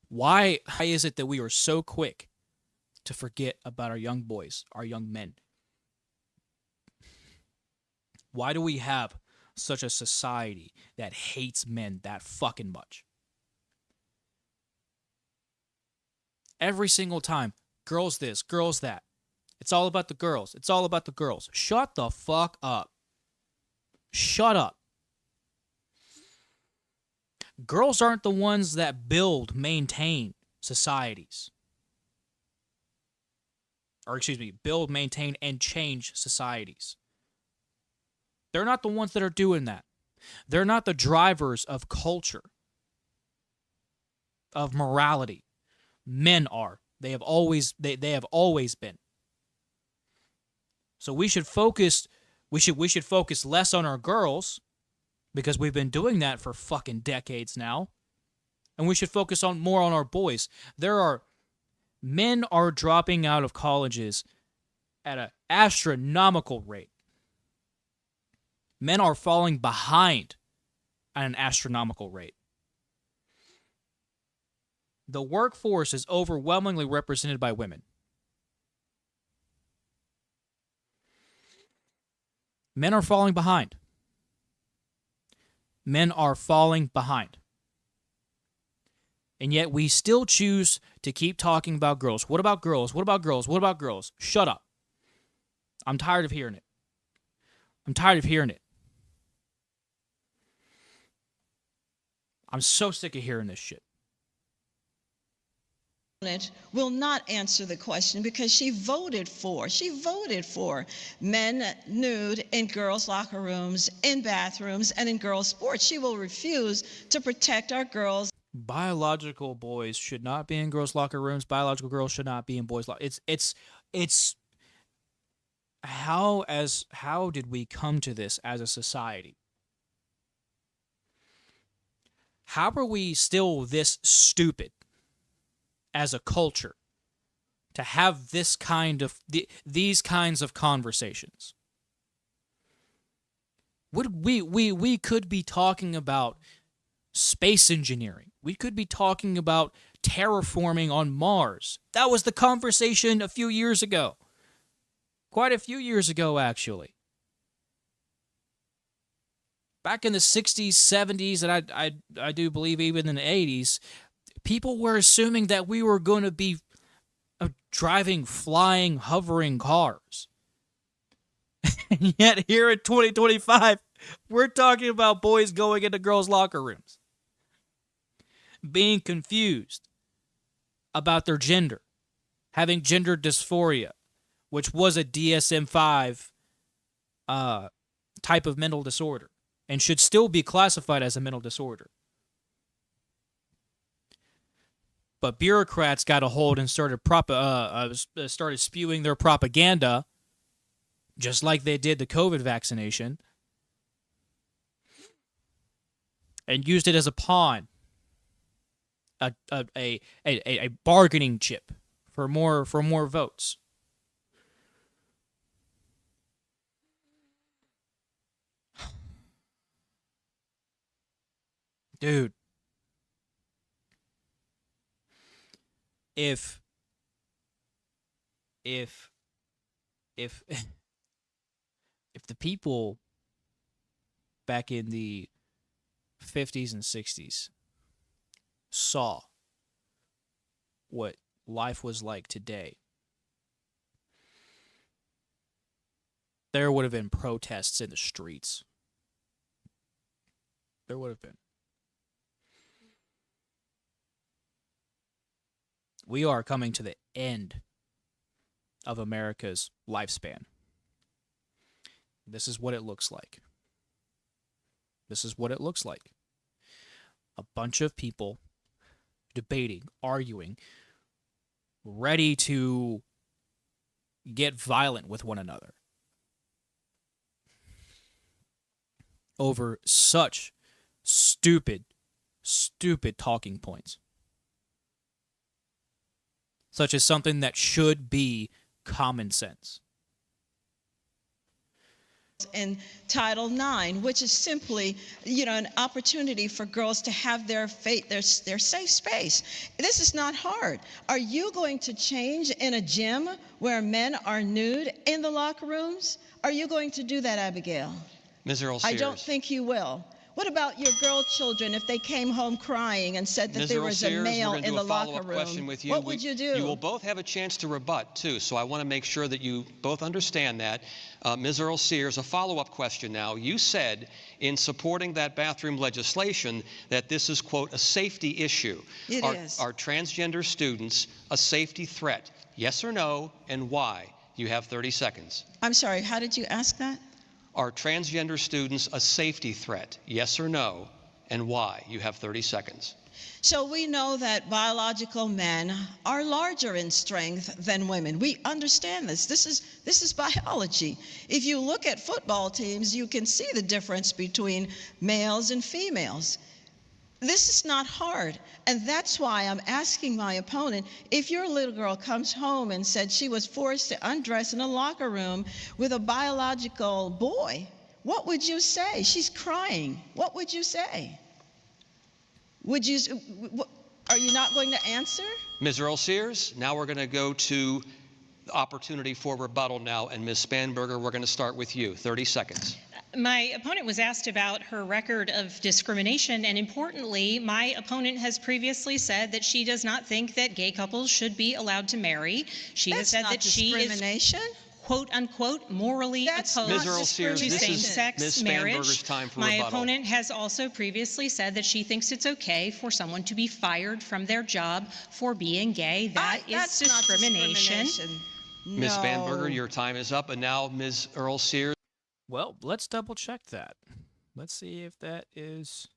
Speaker 1: Why is it that we are so quick to forget about our young boys, our young men? Why do we have such a society that hates men that fucking much? Every single time, girls this, girls that. It's all about the girls. It's all about the girls. Shut the fuck up. Shut up. Girls aren't the ones that maintain societies. Or build, maintain, and change societies. They're not the ones that are doing that. They're not the drivers of culture, of morality. Men are. They have always been. So we should focus less on our girls, because we've been doing that for fucking decades now. And we should focus more on our boys. Men are dropping out of colleges at an astronomical rate. Men are falling behind at an astronomical rate. The workforce is overwhelmingly represented by women. Men are falling behind. Men are falling behind. And yet we still choose to keep talking about girls. What about girls? What about girls? What about girls? Shut up. I'm tired of hearing it. I'm tired of hearing it. I'm so sick of hearing this shit.
Speaker 2: Will not answer the question because she voted for men nude in girls' locker rooms, in bathrooms, and in girls' sports. She will refuse to protect our girls.
Speaker 1: Biological boys should not be in girls' locker rooms. Biological girls should not be in boys' locker. It's how did we come to this as a society? How are we still this stupid as a culture to have these kinds of conversations? We could be talking about space engineering. We could be talking about terraforming on Mars. That was the conversation a few years ago. Quite a few years ago, actually. Back in the 60s, 70s, and I do believe even in the 80s, people were assuming that we were going to be driving, flying, hovering cars. And yet here in 2025, we're talking about boys going into girls' locker rooms, being confused about their gender, having gender dysphoria, which was a DSM-5 type of mental disorder and should still be classified as a mental disorder. But bureaucrats got a hold and started spewing their propaganda, just like they did the COVID vaccination, and used it as a pawn, a bargaining chip for more votes. Dude. If the people back in the 50s and 60s saw what life was like today, there would have been protests in the streets. There would have been. We are coming to the end of America's lifespan. This is what it looks like. This is what it looks like. A bunch of people debating, arguing, ready to get violent with one another over such stupid talking points. Such as something that should be common sense.
Speaker 2: In Title IX, which is simply, an opportunity for girls to have their safe space. This is not hard. Are you going to change in a gym where men are nude in the locker rooms? Are you going to do that, Abigail?
Speaker 8: Ms. Earl
Speaker 2: I
Speaker 8: Sears.
Speaker 2: don't think you will. What about your girl children if they came home crying and said that
Speaker 8: Ms.
Speaker 2: there
Speaker 8: Earl
Speaker 2: was
Speaker 8: Sears,
Speaker 2: a male
Speaker 8: we're gonna
Speaker 2: in
Speaker 8: do
Speaker 2: the
Speaker 8: a
Speaker 2: locker
Speaker 8: follow-up
Speaker 2: room?
Speaker 8: question with you.
Speaker 2: What would you do?
Speaker 8: You will both have a chance to rebut, too, so I want to make sure that you both understand that. Ms. Earl Sears, a follow-up question now. You said in supporting that bathroom legislation that this is, quote, a safety issue.
Speaker 2: It is.
Speaker 8: Are transgender students a safety threat? Yes or no, and why? You have 30 seconds.
Speaker 2: I'm sorry, how did you ask that?
Speaker 8: Are transgender students a safety threat? Yes or no? And why? You have 30 seconds.
Speaker 2: So we know that biological men are larger in strength than women. We understand this. This is biology. If you look at football teams, you can see the difference between males and females. This is not hard, and that's why I'm asking my opponent, if your little girl comes home and said she was forced to undress in a locker room with a biological boy, what would you say? She's crying. What would you say? Are you not going to answer?
Speaker 8: Ms. Earl Sears, now we're going to go to the opportunity for rebuttal now, and Ms. Spanberger, we're going to start with you. 30 seconds.
Speaker 9: My opponent was asked about her record of discrimination, and importantly, my opponent has previously said that she does not think that gay couples should be allowed to marry. She has said that she is, quote unquote, morally opposed to same-sex marriage. My opponent has also previously said that she thinks it's okay for someone to be fired from their job for being gay. That's discrimination.
Speaker 2: No.
Speaker 8: Ms. Spanberger, your time is up, and now Ms. Earl Sears.
Speaker 1: Well, let's double check that. Let's see if that is.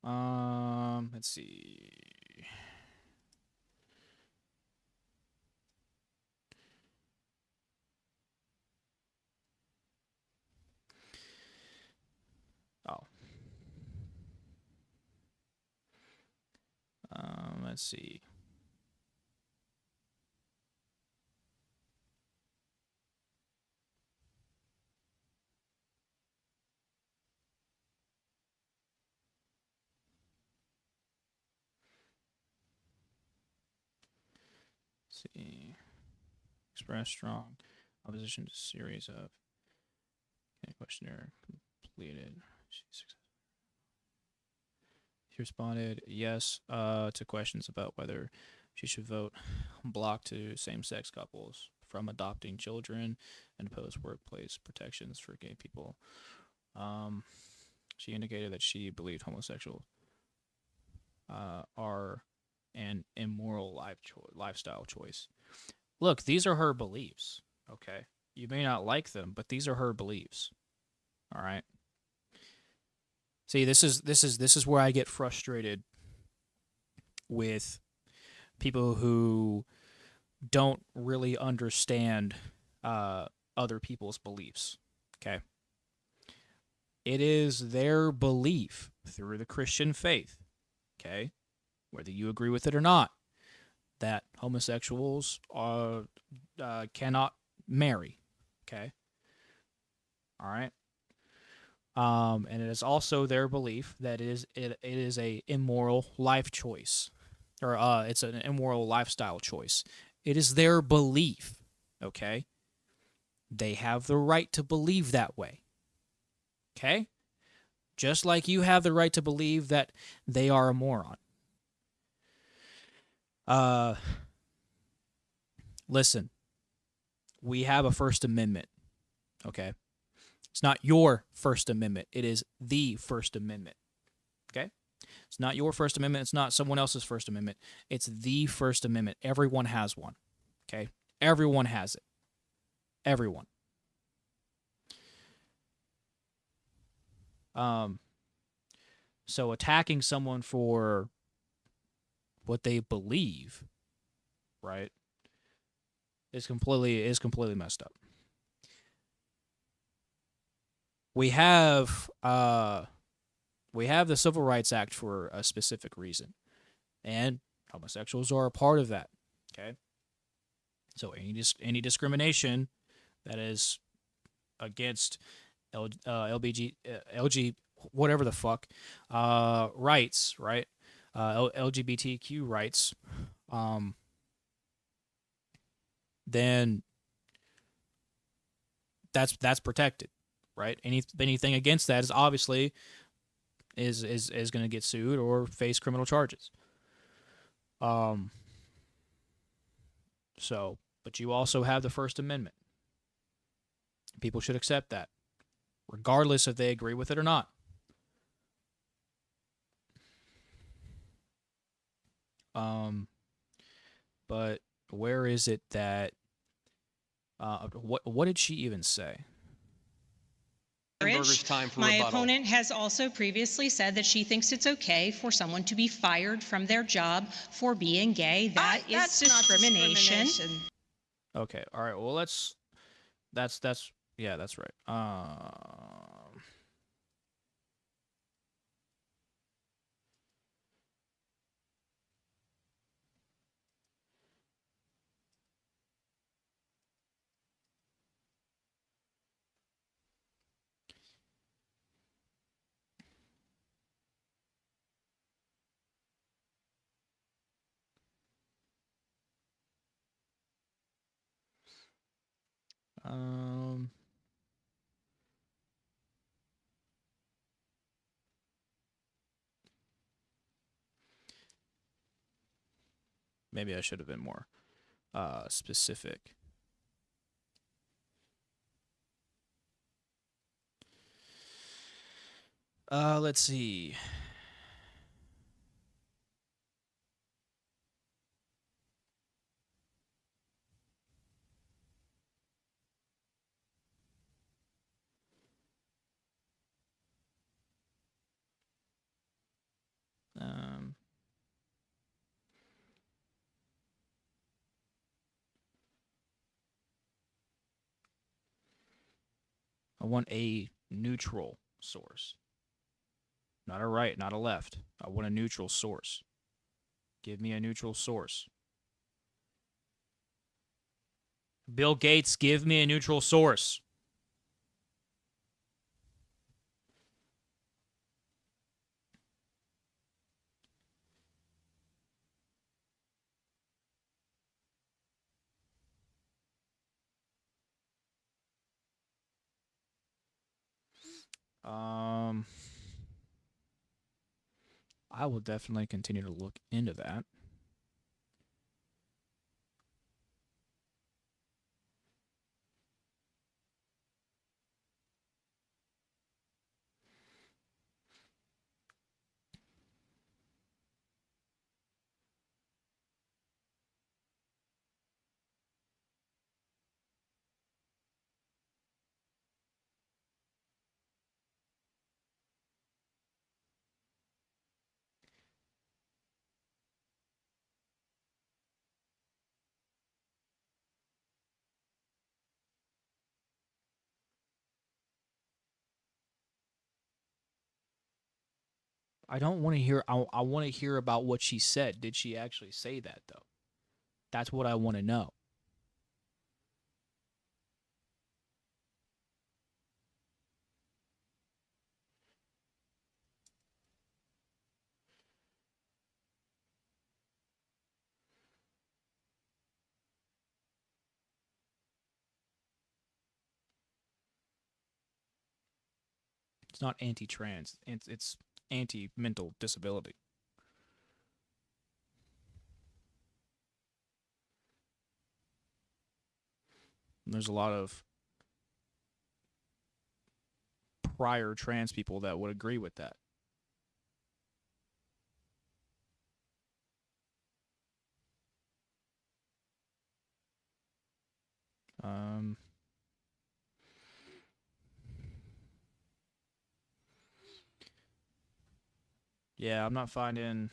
Speaker 1: Let's see. Oh. Let's see. See, express strong opposition to series of questionnaire completed. She responded yes to questions about whether she should vote block to same-sex couples from adopting children and oppose workplace protections for gay people. She indicated that she believed homosexuals are an immoral lifestyle choice. Look, these are her beliefs, okay? You may not like them, but these are her beliefs. All right? See, this is where I get frustrated with people who don't really understand other people's beliefs, okay? It is their belief through the Christian faith, okay? Whether you agree with it or not, that homosexuals cannot marry, okay? All right? And it is also their belief that it is a immoral life choice, or it's an immoral lifestyle choice. It is their belief, okay? They have the right to believe that way, okay? Just like you have the right to believe that they are a moron. Listen, we have a First Amendment, okay? It's not your First Amendment. It is the First Amendment, okay? It's not your First Amendment. It's not someone else's First Amendment. It's the First Amendment. Everyone has one, okay? Everyone has it. Everyone. So attacking someone for what they believe, right, is completely messed up. We have the Civil Rights Act for a specific reason, and homosexuals are a part of that. Okay, so any discrimination that is against LG whatever the fuck rights, right? LGBTQ rights, then that's protected, right? Anything against that is obviously is going to get sued or face criminal charges. So, but you also have the First Amendment. People should accept that, regardless if they agree with it or not. But where is it that what did she even say?
Speaker 8: Spanberger's time for
Speaker 9: My
Speaker 8: rebuttal.
Speaker 9: opponent has also previously said that she thinks it's okay for someone to be fired from their job for being gay. That is
Speaker 2: That's not
Speaker 9: discrimination.
Speaker 1: Okay, all right. Well, that's yeah, that's right. Maybe I should have been more specific. Let's see. I want a neutral source. Not a right, not a left. I want a neutral source. Give me a neutral source. Bill Gates, give me a neutral source. I will definitely continue to look into that. I don't want to hear. I want to hear about what she said. Did she actually say that, though? That's what I want to know. It's not anti-trans. It's anti-mental disability. And there's a lot of prior trans people that would agree with that. Yeah, I'm not finding.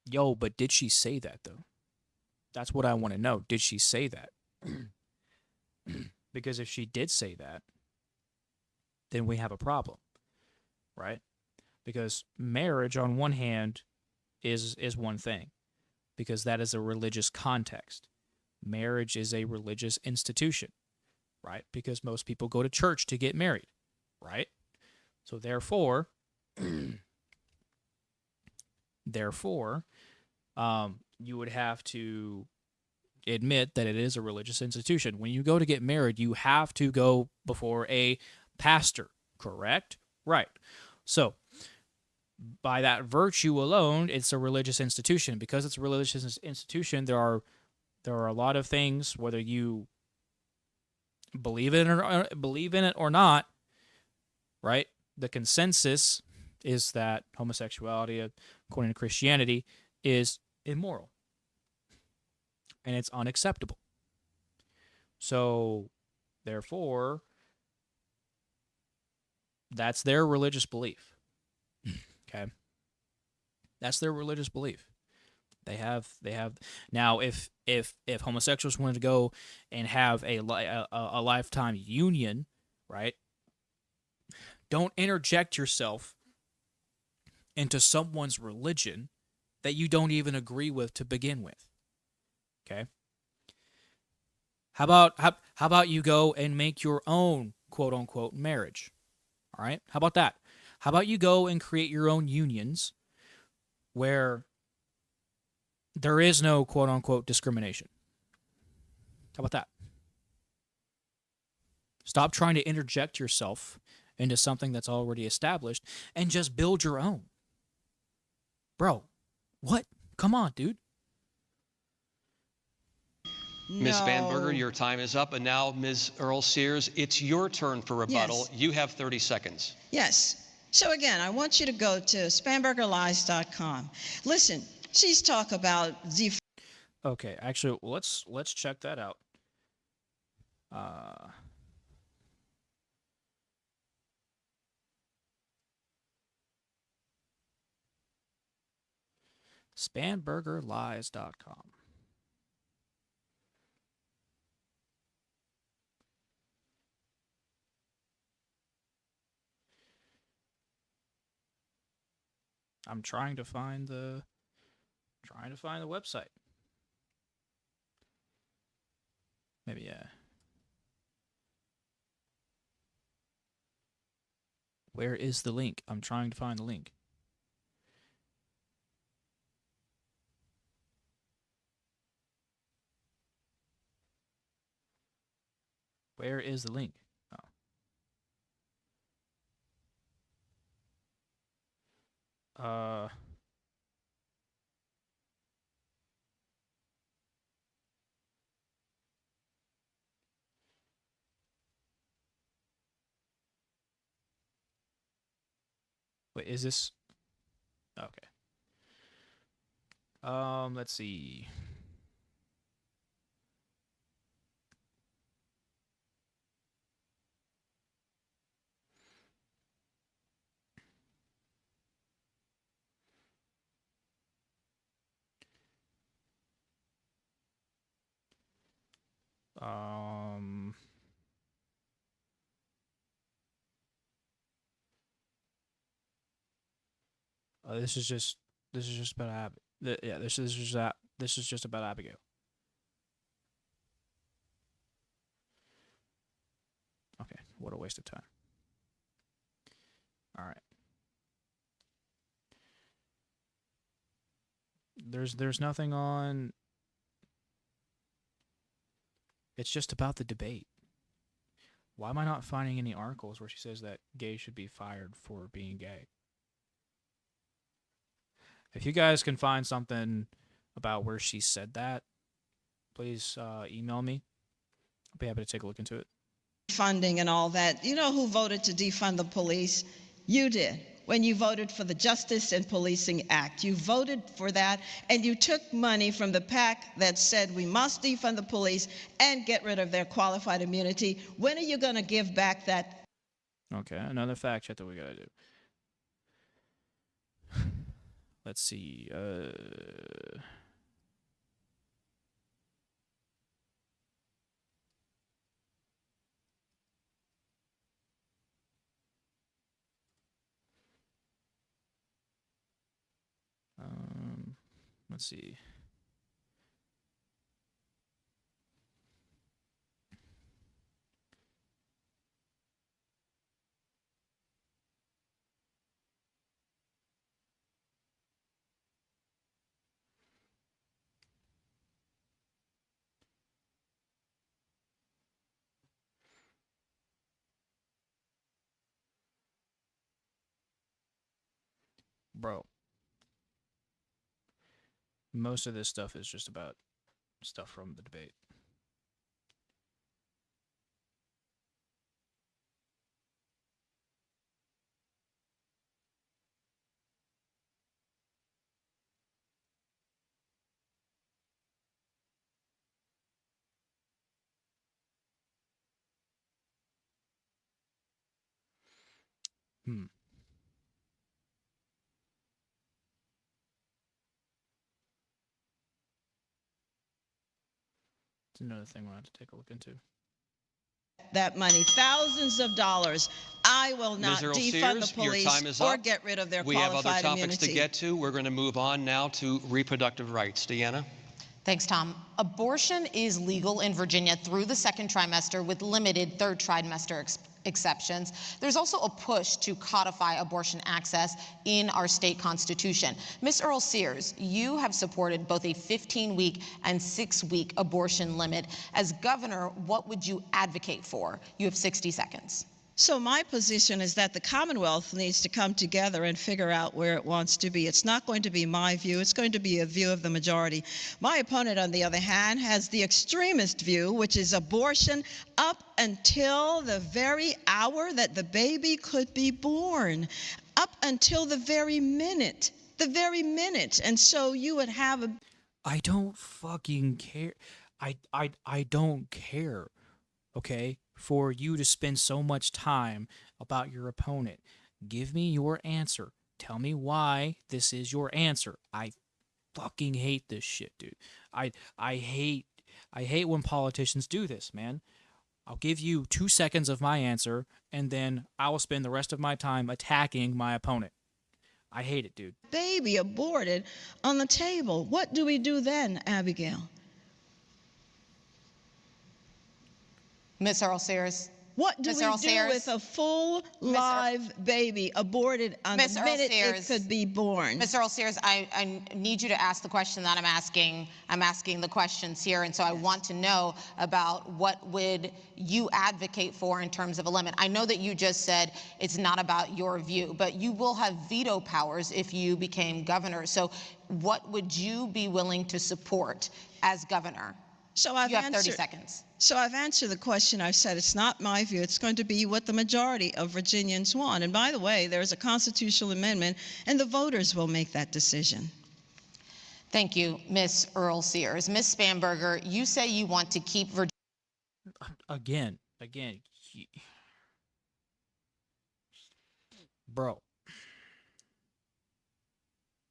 Speaker 1: Yo, but did she say that, though? That's what I want to know. Did she say that? Because if she did say that, then we have a problem, right? Because marriage, on one hand, is one thing, because that is a religious context. Marriage is a religious institution, right? Because most people go to church to get married, right? So therefore, you would have to admit that it is a religious institution. When you go to get married, you have to go before a pastor, correct? Right. So by that virtue alone, it's a religious institution. Because it's a religious institution, there are a lot of things, whether you believe in it or not, right? The consensus is that homosexuality, according to Christianity, is immoral. And it's unacceptable. So, therefore, that's their religious belief. Okay? That's their religious belief. They have now if homosexuals wanted to go and have a lifetime union, right? Don't interject yourself into someone's religion that you don't even agree with to begin with. Okay? How about you go and make your own quote unquote marriage? All right? How about that? How about you go and create your own unions where there is no quote unquote discrimination? How about that? Stop trying to interject yourself into something that's already established and just build your own. Bro, what? Come on, dude.
Speaker 8: Ms. Spanberger, your time is up. And now, Ms. Earl Sears, it's your turn for rebuttal.
Speaker 2: Yes.
Speaker 8: You have 30 seconds.
Speaker 2: Yes. So again, I want you to go to SpanbergerLies.com. Listen, she's talk about
Speaker 1: Okay, actually, let's check that out. SpanbergerLies.com. I'm trying to find the website. Maybe, yeah. Where is the link? I'm trying to find the link. Where is the link? Oh. Wait, is this? Okay. Let's see. This is just about yeah. This is just about Abigail. Okay, what a waste of time. All right. There's nothing on. It's just about the debate. Why am I not finding any articles where she says that gays should be fired for being gay? If you guys can find something about where she said that, please email me. I'll be happy to take a look into it.
Speaker 2: funding and all that. You know who voted to defund the police? You did. When you voted for the Justice and Policing Act, you voted for that, and you took money from the PAC that said we must defund the police and get rid of their qualified immunity. When are you going to give back that?
Speaker 1: Okay, another fact check that we gotta do. Let's see. Let's see. Bro. Most of this stuff is just about stuff from the debate. Hmm. It's another thing we'll have to take a look into.
Speaker 2: That money, thousands of dollars. I will not
Speaker 8: Ms. Earl
Speaker 2: defund
Speaker 8: Sears,
Speaker 2: the police
Speaker 8: your time is
Speaker 2: or
Speaker 8: up.
Speaker 2: get rid of their
Speaker 8: We have other
Speaker 2: qualified
Speaker 8: topics
Speaker 2: immunity.
Speaker 8: to get to. We're going to move on now to reproductive rights. Deanna?
Speaker 7: Thanks, Tom. Abortion is legal in Virginia through the second trimester with limited third trimester exceptions. There's also a push to codify abortion access in our state constitution. Ms. Earl Sears, you have supported both a 15-week and 6-week abortion limit. As governor, what would you advocate for? You have 60 seconds.
Speaker 2: So my position is that the Commonwealth needs to come together and figure out where it wants to be. It's not going to be my view. It's going to be a view of the majority. My opponent, on the other hand, has the extremist view, which is abortion up until the very hour that the baby could be born, up until the very minute. And so you would have a...
Speaker 1: I don't fucking care. I don't care. Okay? For you to spend so much time about your opponent. Give me your answer. Tell me why this is your answer. I fucking hate this shit, dude. I hate when politicians do this, man. I'll give you 2 seconds of my answer, and then I will spend the rest of my time attacking my opponent. I hate it, dude.
Speaker 2: Baby aborted on the table. What do we do then, Abigail?
Speaker 7: Ms. Earl Sears.
Speaker 2: What do we do with a full live baby aborted on the minute it could be born?
Speaker 7: Ms. Earl Sears, I need you to ask the question that I'm asking. I'm asking the questions here, and so I want to know about what would you advocate for in terms of a limit. I know that you just said it's not about your view, but you will have veto powers if you became governor. So what would you be willing to support as governor?
Speaker 2: So
Speaker 7: you have 30 seconds.
Speaker 2: So I've answered the question. I've said it's not my view. It's going to be what the majority of Virginians want. And by the way, there's a constitutional amendment, and the voters will make that decision.
Speaker 7: Thank you, Ms. Earl Sears. Ms. Spanberger, you say you want to keep Virginia.
Speaker 1: Again. Bro.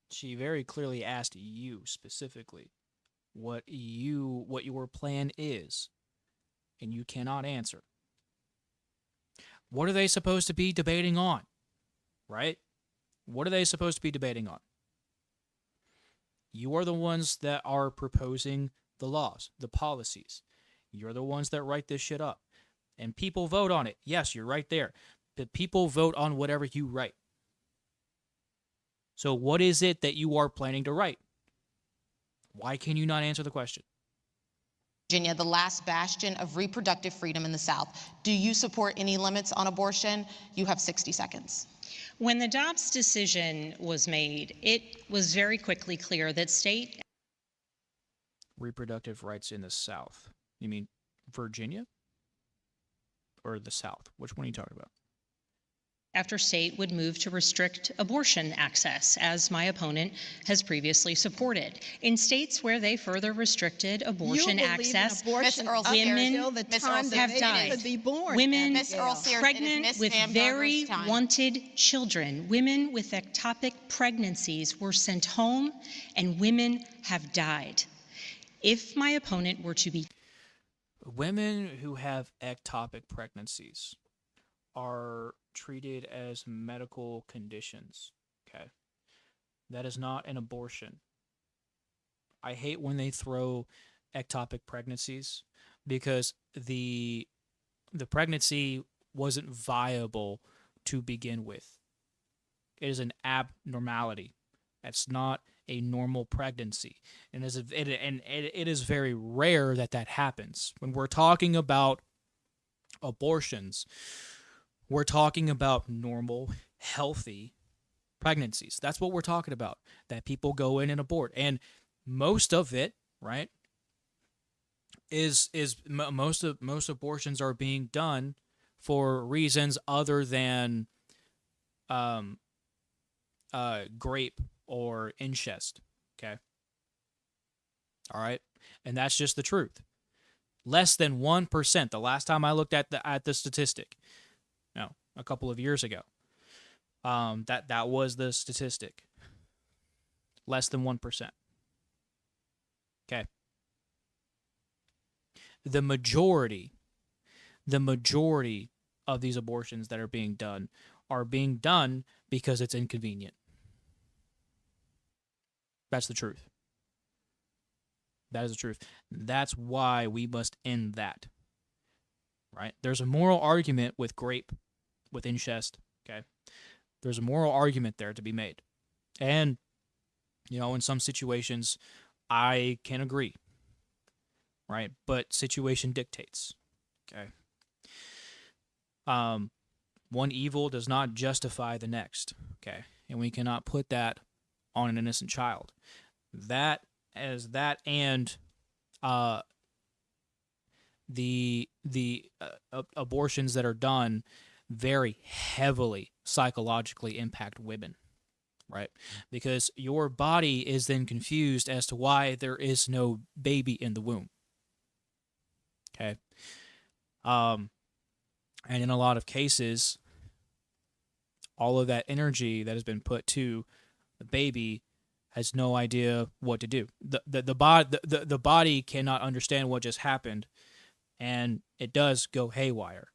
Speaker 1: She very clearly asked you specifically what your plan is, and you cannot answer. What are they supposed to be debating on? Right? What are they supposed to be debating on? You are the ones that are proposing the laws, the policies. You're the ones that write this shit up. And people vote on it. Yes, you're right there. But people vote on whatever you write. So what is it that you are planning to write? Why can you not answer the question?
Speaker 7: Virginia, the last bastion of reproductive freedom in the South. Do you support any limits on abortion? You have 60 seconds.
Speaker 9: When the Dobbs decision was made, it was very quickly clear that state
Speaker 1: reproductive rights in the South. You mean Virginia? Or the South? Which one are you talking about?
Speaker 9: After state would move to restrict abortion access, as my opponent has previously supported. In states where they further restricted abortion access, women have died. Women pregnant with very wanted children, women with ectopic pregnancies were sent home, and women have died. If my opponent were to be...
Speaker 1: Women who have ectopic pregnancies are treated as medical conditions, okay? That is not an abortion. I hate when they throw ectopic pregnancies because the pregnancy wasn't viable to begin with. It is an abnormality. That's not a normal pregnancy. And it is very rare that that happens. When we're talking about abortions, we're talking about normal, healthy pregnancies. That's what we're talking about, that people go in and abort. And most of it, right, most abortions are being done for reasons other than grape or incest, okay? All right? And that's just the truth. Less than 1%, the last time I looked at the statistic, a couple of years ago. That was the statistic. Less than 1%. Okay. The majority of these abortions that are being done because it's inconvenient. That's the truth. That is the truth. That's why we must end that. Right? There's a moral argument with with incest. Okay? There's a moral argument there to be made. And, in some situations, I can agree. Right? But situation dictates. Okay? One evil does not justify the next. Okay? And we cannot put that on an innocent child. And the abortions that are done very heavily psychologically impact women, right? Because your body is then confused as to why there is no baby in the womb. Okay. And in a lot of cases, all of that energy that has been put to the baby has no idea what to do. The body cannot understand what just happened, and it does go haywire,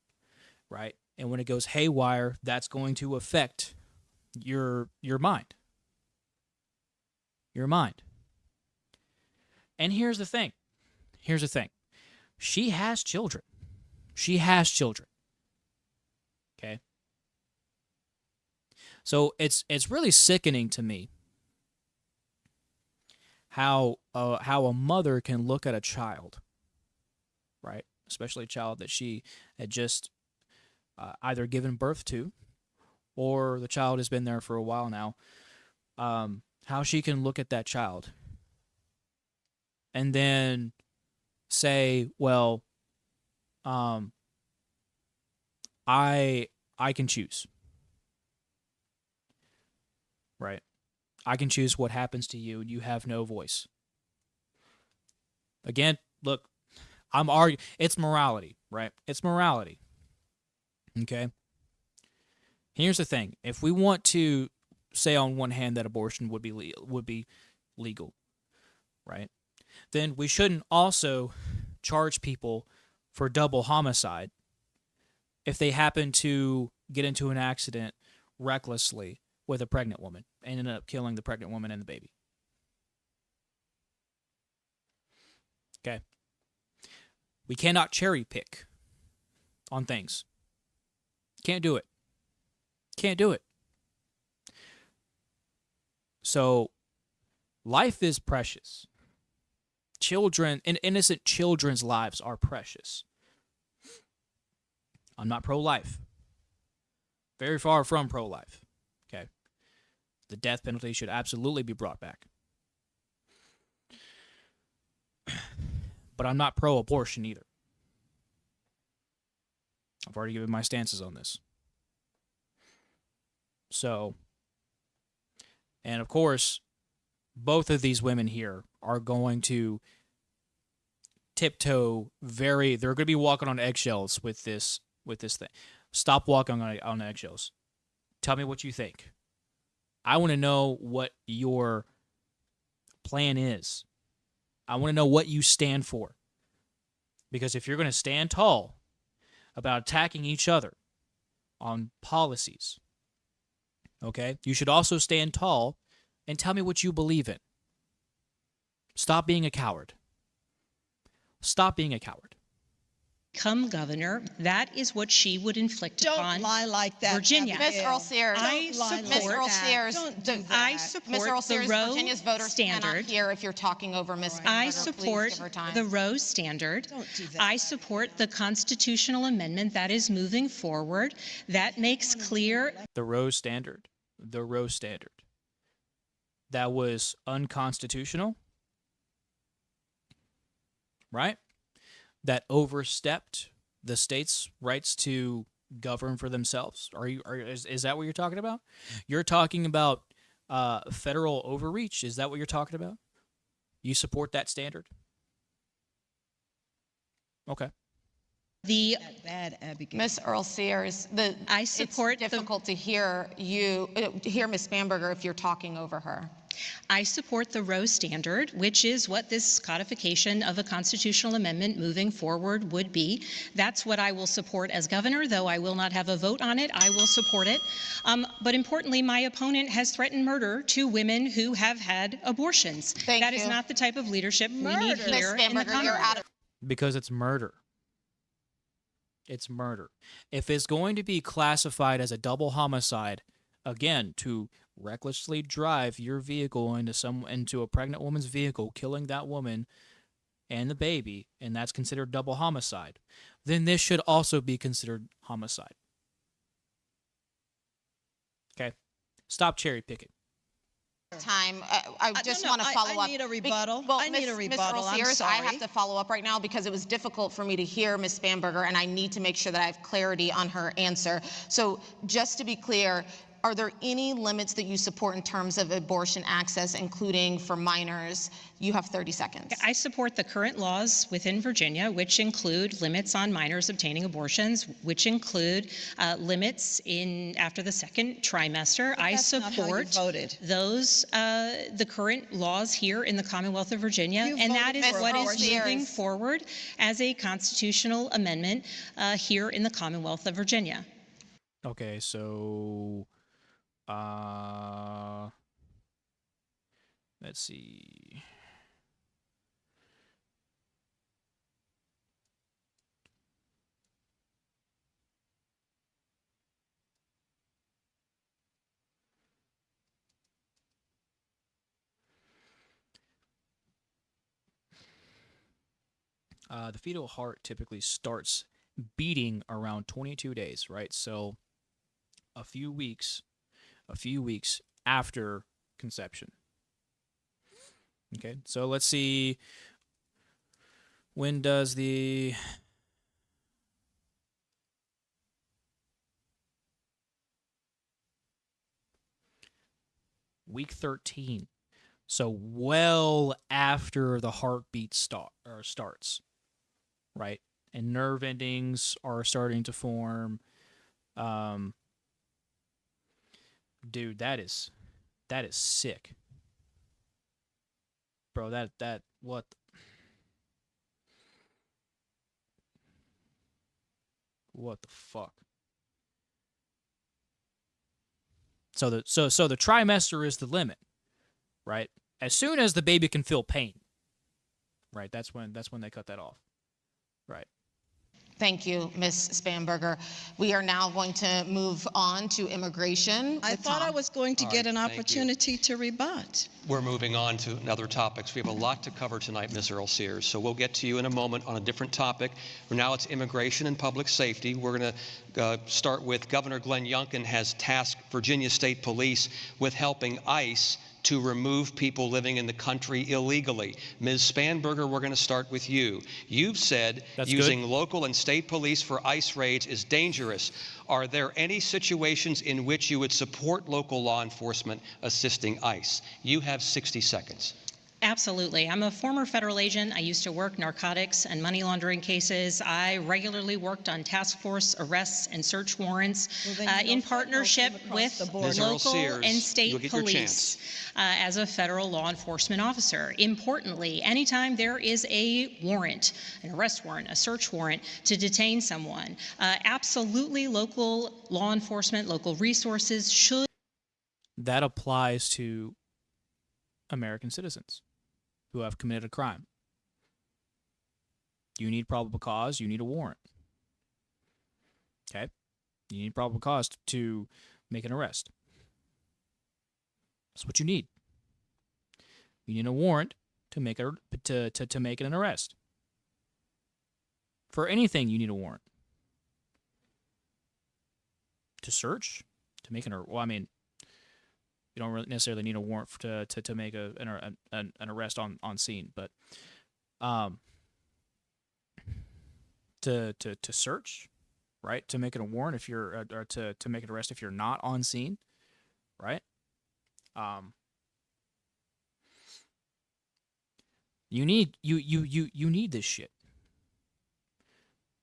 Speaker 1: right? And when it goes haywire, that's going to affect your mind. Your mind. And here's the thing. She has children. Okay? So it's really sickening to me how a mother can look at a child, right? Especially a child that she had just either given birth to, or the child has been there for a while now. How she can look at that child and then say, "Well, I can choose." Right? I can choose what happens to you, and you have no voice. Again, look, I'm arguing. It's morality, right? It's morality. Okay? Here's the thing. If we want to say on one hand that abortion would be legal, right? Then we shouldn't also charge people for double homicide if they happen to get into an accident recklessly with a pregnant woman and ended up killing the pregnant woman and the baby. Okay. We cannot cherry pick on things. Can't do it. So, life is precious. Children and innocent children's lives are precious. I'm not pro-life. Very far from pro-life. Okay. The death penalty should absolutely be brought back. But I'm not pro-abortion either. I've already given my stances on this. So, and of course, both of these women here are going to tiptoe they're going to be walking on eggshells with this thing. Stop walking on eggshells. Tell me what you think. I want to know what your plan is. I want to know what you stand for. Because if you're going to stand tall about attacking each other on policies, okay, you should also stand tall and tell me what you believe in. Stop being a coward. Stop being a coward.
Speaker 9: Become governor, that is what she would inflict upon
Speaker 2: Don't lie like that,
Speaker 9: Virginia.
Speaker 7: Miss Earl Sears.
Speaker 9: I support
Speaker 7: Miss Earl Sears.
Speaker 9: I support
Speaker 7: Miss Earl
Speaker 9: the
Speaker 7: Sears,
Speaker 9: Roe
Speaker 7: Virginia's voters cannot
Speaker 9: standard.
Speaker 7: hear if you're talking over Miss Spanberger.
Speaker 9: I
Speaker 7: Please
Speaker 9: support
Speaker 7: give her time.
Speaker 9: the Roe standard.
Speaker 2: Don't do that.
Speaker 9: I support the constitutional amendment that is moving forward that makes clear
Speaker 1: The Roe standard. The Roe standard. That was unconstitutional. Right? That overstepped the state's rights to govern for themselves. Is that what you're talking about? You're talking about federal overreach. Is that what you're talking about? You support that standard? Okay.
Speaker 2: That bad, Abigail.
Speaker 7: Ms. Earl Sears,
Speaker 9: I support
Speaker 7: it's difficult to hear Ms. Spanberger if you're talking over her.
Speaker 9: I support the Roe standard, which is what this codification of a constitutional amendment moving forward would be. That's what I will support as governor, though I will not have a vote on it. I will support it. But importantly, my opponent has threatened murder to women who have had abortions. That is not the type of leadership we need here in the Commonwealth.
Speaker 1: Because it's murder. It's murder. If it's going to be classified as a double homicide, again, to recklessly drive your vehicle into a pregnant woman's vehicle, killing that woman and the baby, and that's considered double homicide, then this should also be considered homicide. Okay? Stop cherry picking.
Speaker 7: Time. I just want to follow up.
Speaker 2: I need a rebuttal. I need a rebuttal.
Speaker 7: Ms. Earl Sears,
Speaker 2: I'm
Speaker 7: I
Speaker 2: sorry.
Speaker 7: have to follow up right now because it was difficult for me to hear Ms. Spanberger, and I need to make sure that I have clarity on her answer. So just to be clear, are there any limits that you support in terms of abortion access, including for minors? You have 30 seconds.
Speaker 9: I support the current laws within Virginia, which include limits on minors obtaining abortions, which include limits after the second trimester. I support those, the current laws here in the Commonwealth of Virginia, and that is what is moving forward as a constitutional amendment here in the Commonwealth of Virginia.
Speaker 1: Okay, so let's see. The fetal heart typically starts beating around 22 days, right? So a few weeks after conception. Okay, so let's see, when does the week 13, so well after the heartbeat starts, right? And nerve endings are starting to form. Dude, that is sick, bro. What the fuck? So the trimester is the limit, right? As soon as the baby can feel pain, right? That's when they cut that off, right?
Speaker 7: Thank you, Ms. Spanberger. We are now going to move on to immigration.
Speaker 2: I thought I was going to get an opportunity to rebut.
Speaker 8: We're moving on to other topics. We have a lot to cover tonight, Ms. Earl Sears, so we'll get to you in a moment on a different topic. For now, it's immigration and public safety. We're going to start with Governor Glenn Youngkin has tasked Virginia State Police with helping ICE to remove people living in the country illegally. Ms. Spanberger, we're going to start with you. You've said using local and state police for ICE raids is dangerous. Are there any situations in which you would support local law enforcement assisting ICE? You have 60 seconds.
Speaker 9: Absolutely. I'm a former federal agent. I used to work narcotics and money laundering cases. I regularly worked on task force arrests and search warrants in partnership with local and state police as a federal law enforcement officer. Importantly, anytime there is a warrant, an arrest warrant, a search warrant to detain someone, absolutely local law enforcement, local resources should.
Speaker 1: That applies to American citizens who have committed a crime. You need probable cause, you need a warrant. Okay? You need probable cause to make an arrest. That's what you need. You need a warrant to make to make an arrest. For anything, you need a warrant. To search, to make well, I mean, you don't really necessarily need a warrant to make an arrest on scene, but to search, right? To make it a warrant if you're or to make an arrest if you're not on scene, right? You need this shit,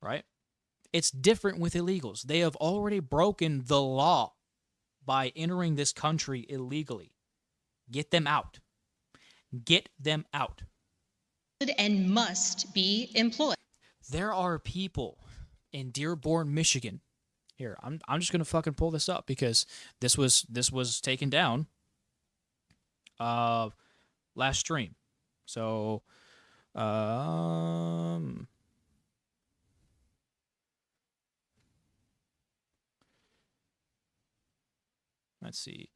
Speaker 1: right? It's different with illegals. They have already broken the law by entering this country illegally. Get them out. Get them out.
Speaker 9: And must be employed.
Speaker 1: There are people in Dearborn, Michigan. Here, I'm just gonna fucking pull this up because this was taken down last stream. So let's see.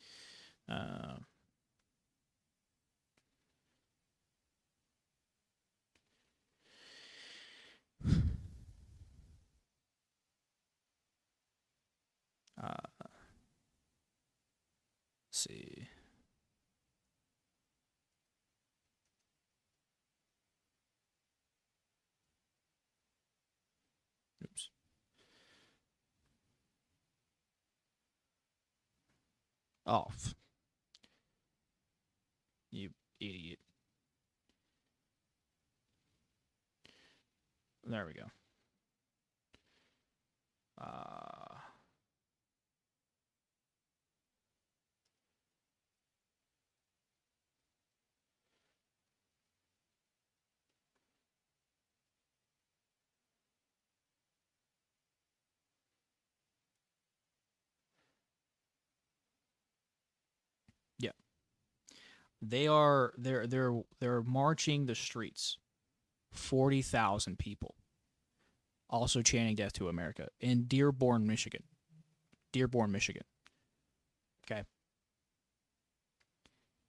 Speaker 1: See. Oops. Oh. You idiot. There we go. Yeah. They're marching the streets. 40,000 people. Also chanting death to America in Dearborn, Michigan. Dearborn, Michigan. Okay.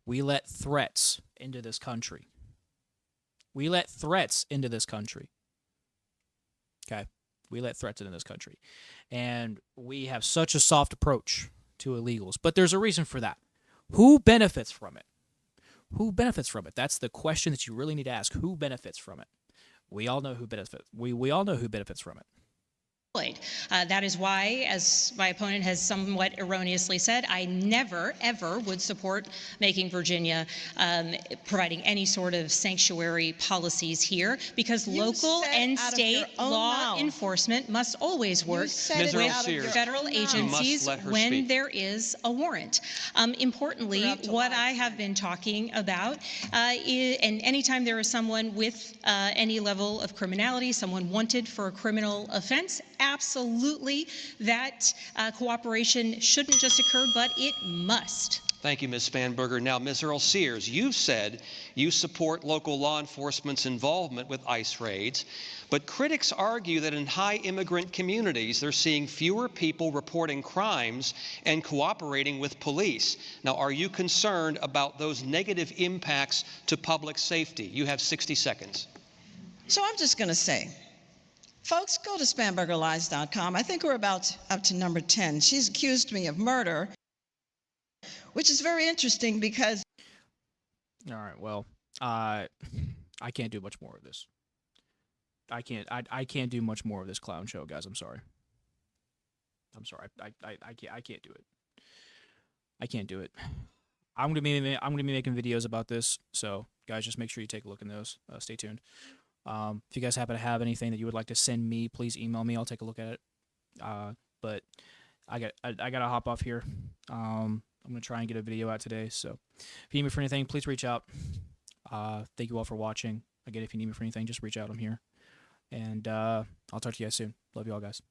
Speaker 1: We let threats into this country. We let threats into this country. Okay. We let threats into this country. And we have such a soft approach to illegals. But there's a reason for that. Who benefits from it? Who benefits from it? That's the question that you really need to ask. Who benefits from it? We all know who benefits. We all know who benefits from it.
Speaker 9: That is why, as my opponent has somewhat erroneously said, I never, ever would support making Virginia providing any sort of sanctuary policies here, because local and state law enforcement must always work with federal agencies when there is a warrant. Importantly, what I have been talking about, and anytime there is someone with any level of criminality, someone wanted for a criminal offense, absolutely, that cooperation shouldn't just occur, but it must.
Speaker 8: Thank you, Ms. Spanberger. Now, Ms. Earl Sears, you've said you support local law enforcement's involvement with ICE raids, but critics argue that in high immigrant communities, they're seeing fewer people reporting crimes and cooperating with police. Now, are you concerned about those negative impacts to public safety? You have 60 seconds.
Speaker 2: So I'm just going to say, folks, go to SpanbergerLies.com. I think we're about up to number 10. She's accused me of murder, which is very interesting because...
Speaker 1: All right, well, I can't do much more of this. I can't do much more of this clown show, guys. I'm sorry. I'm sorry. I can't do it. I can't do it. I'm gonna be making videos about this, so guys, just make sure you take a look in those. Stay tuned. If you guys happen to have anything that you would like to send me, please email me. I'll take a look at it. But I gotta hop off here. I'm gonna try and get a video out today. So if you need me for anything, please reach out. Thank you all for watching. Again, if you need me for anything, just reach out. I'm here. And I'll talk to you guys soon. Love you all, guys.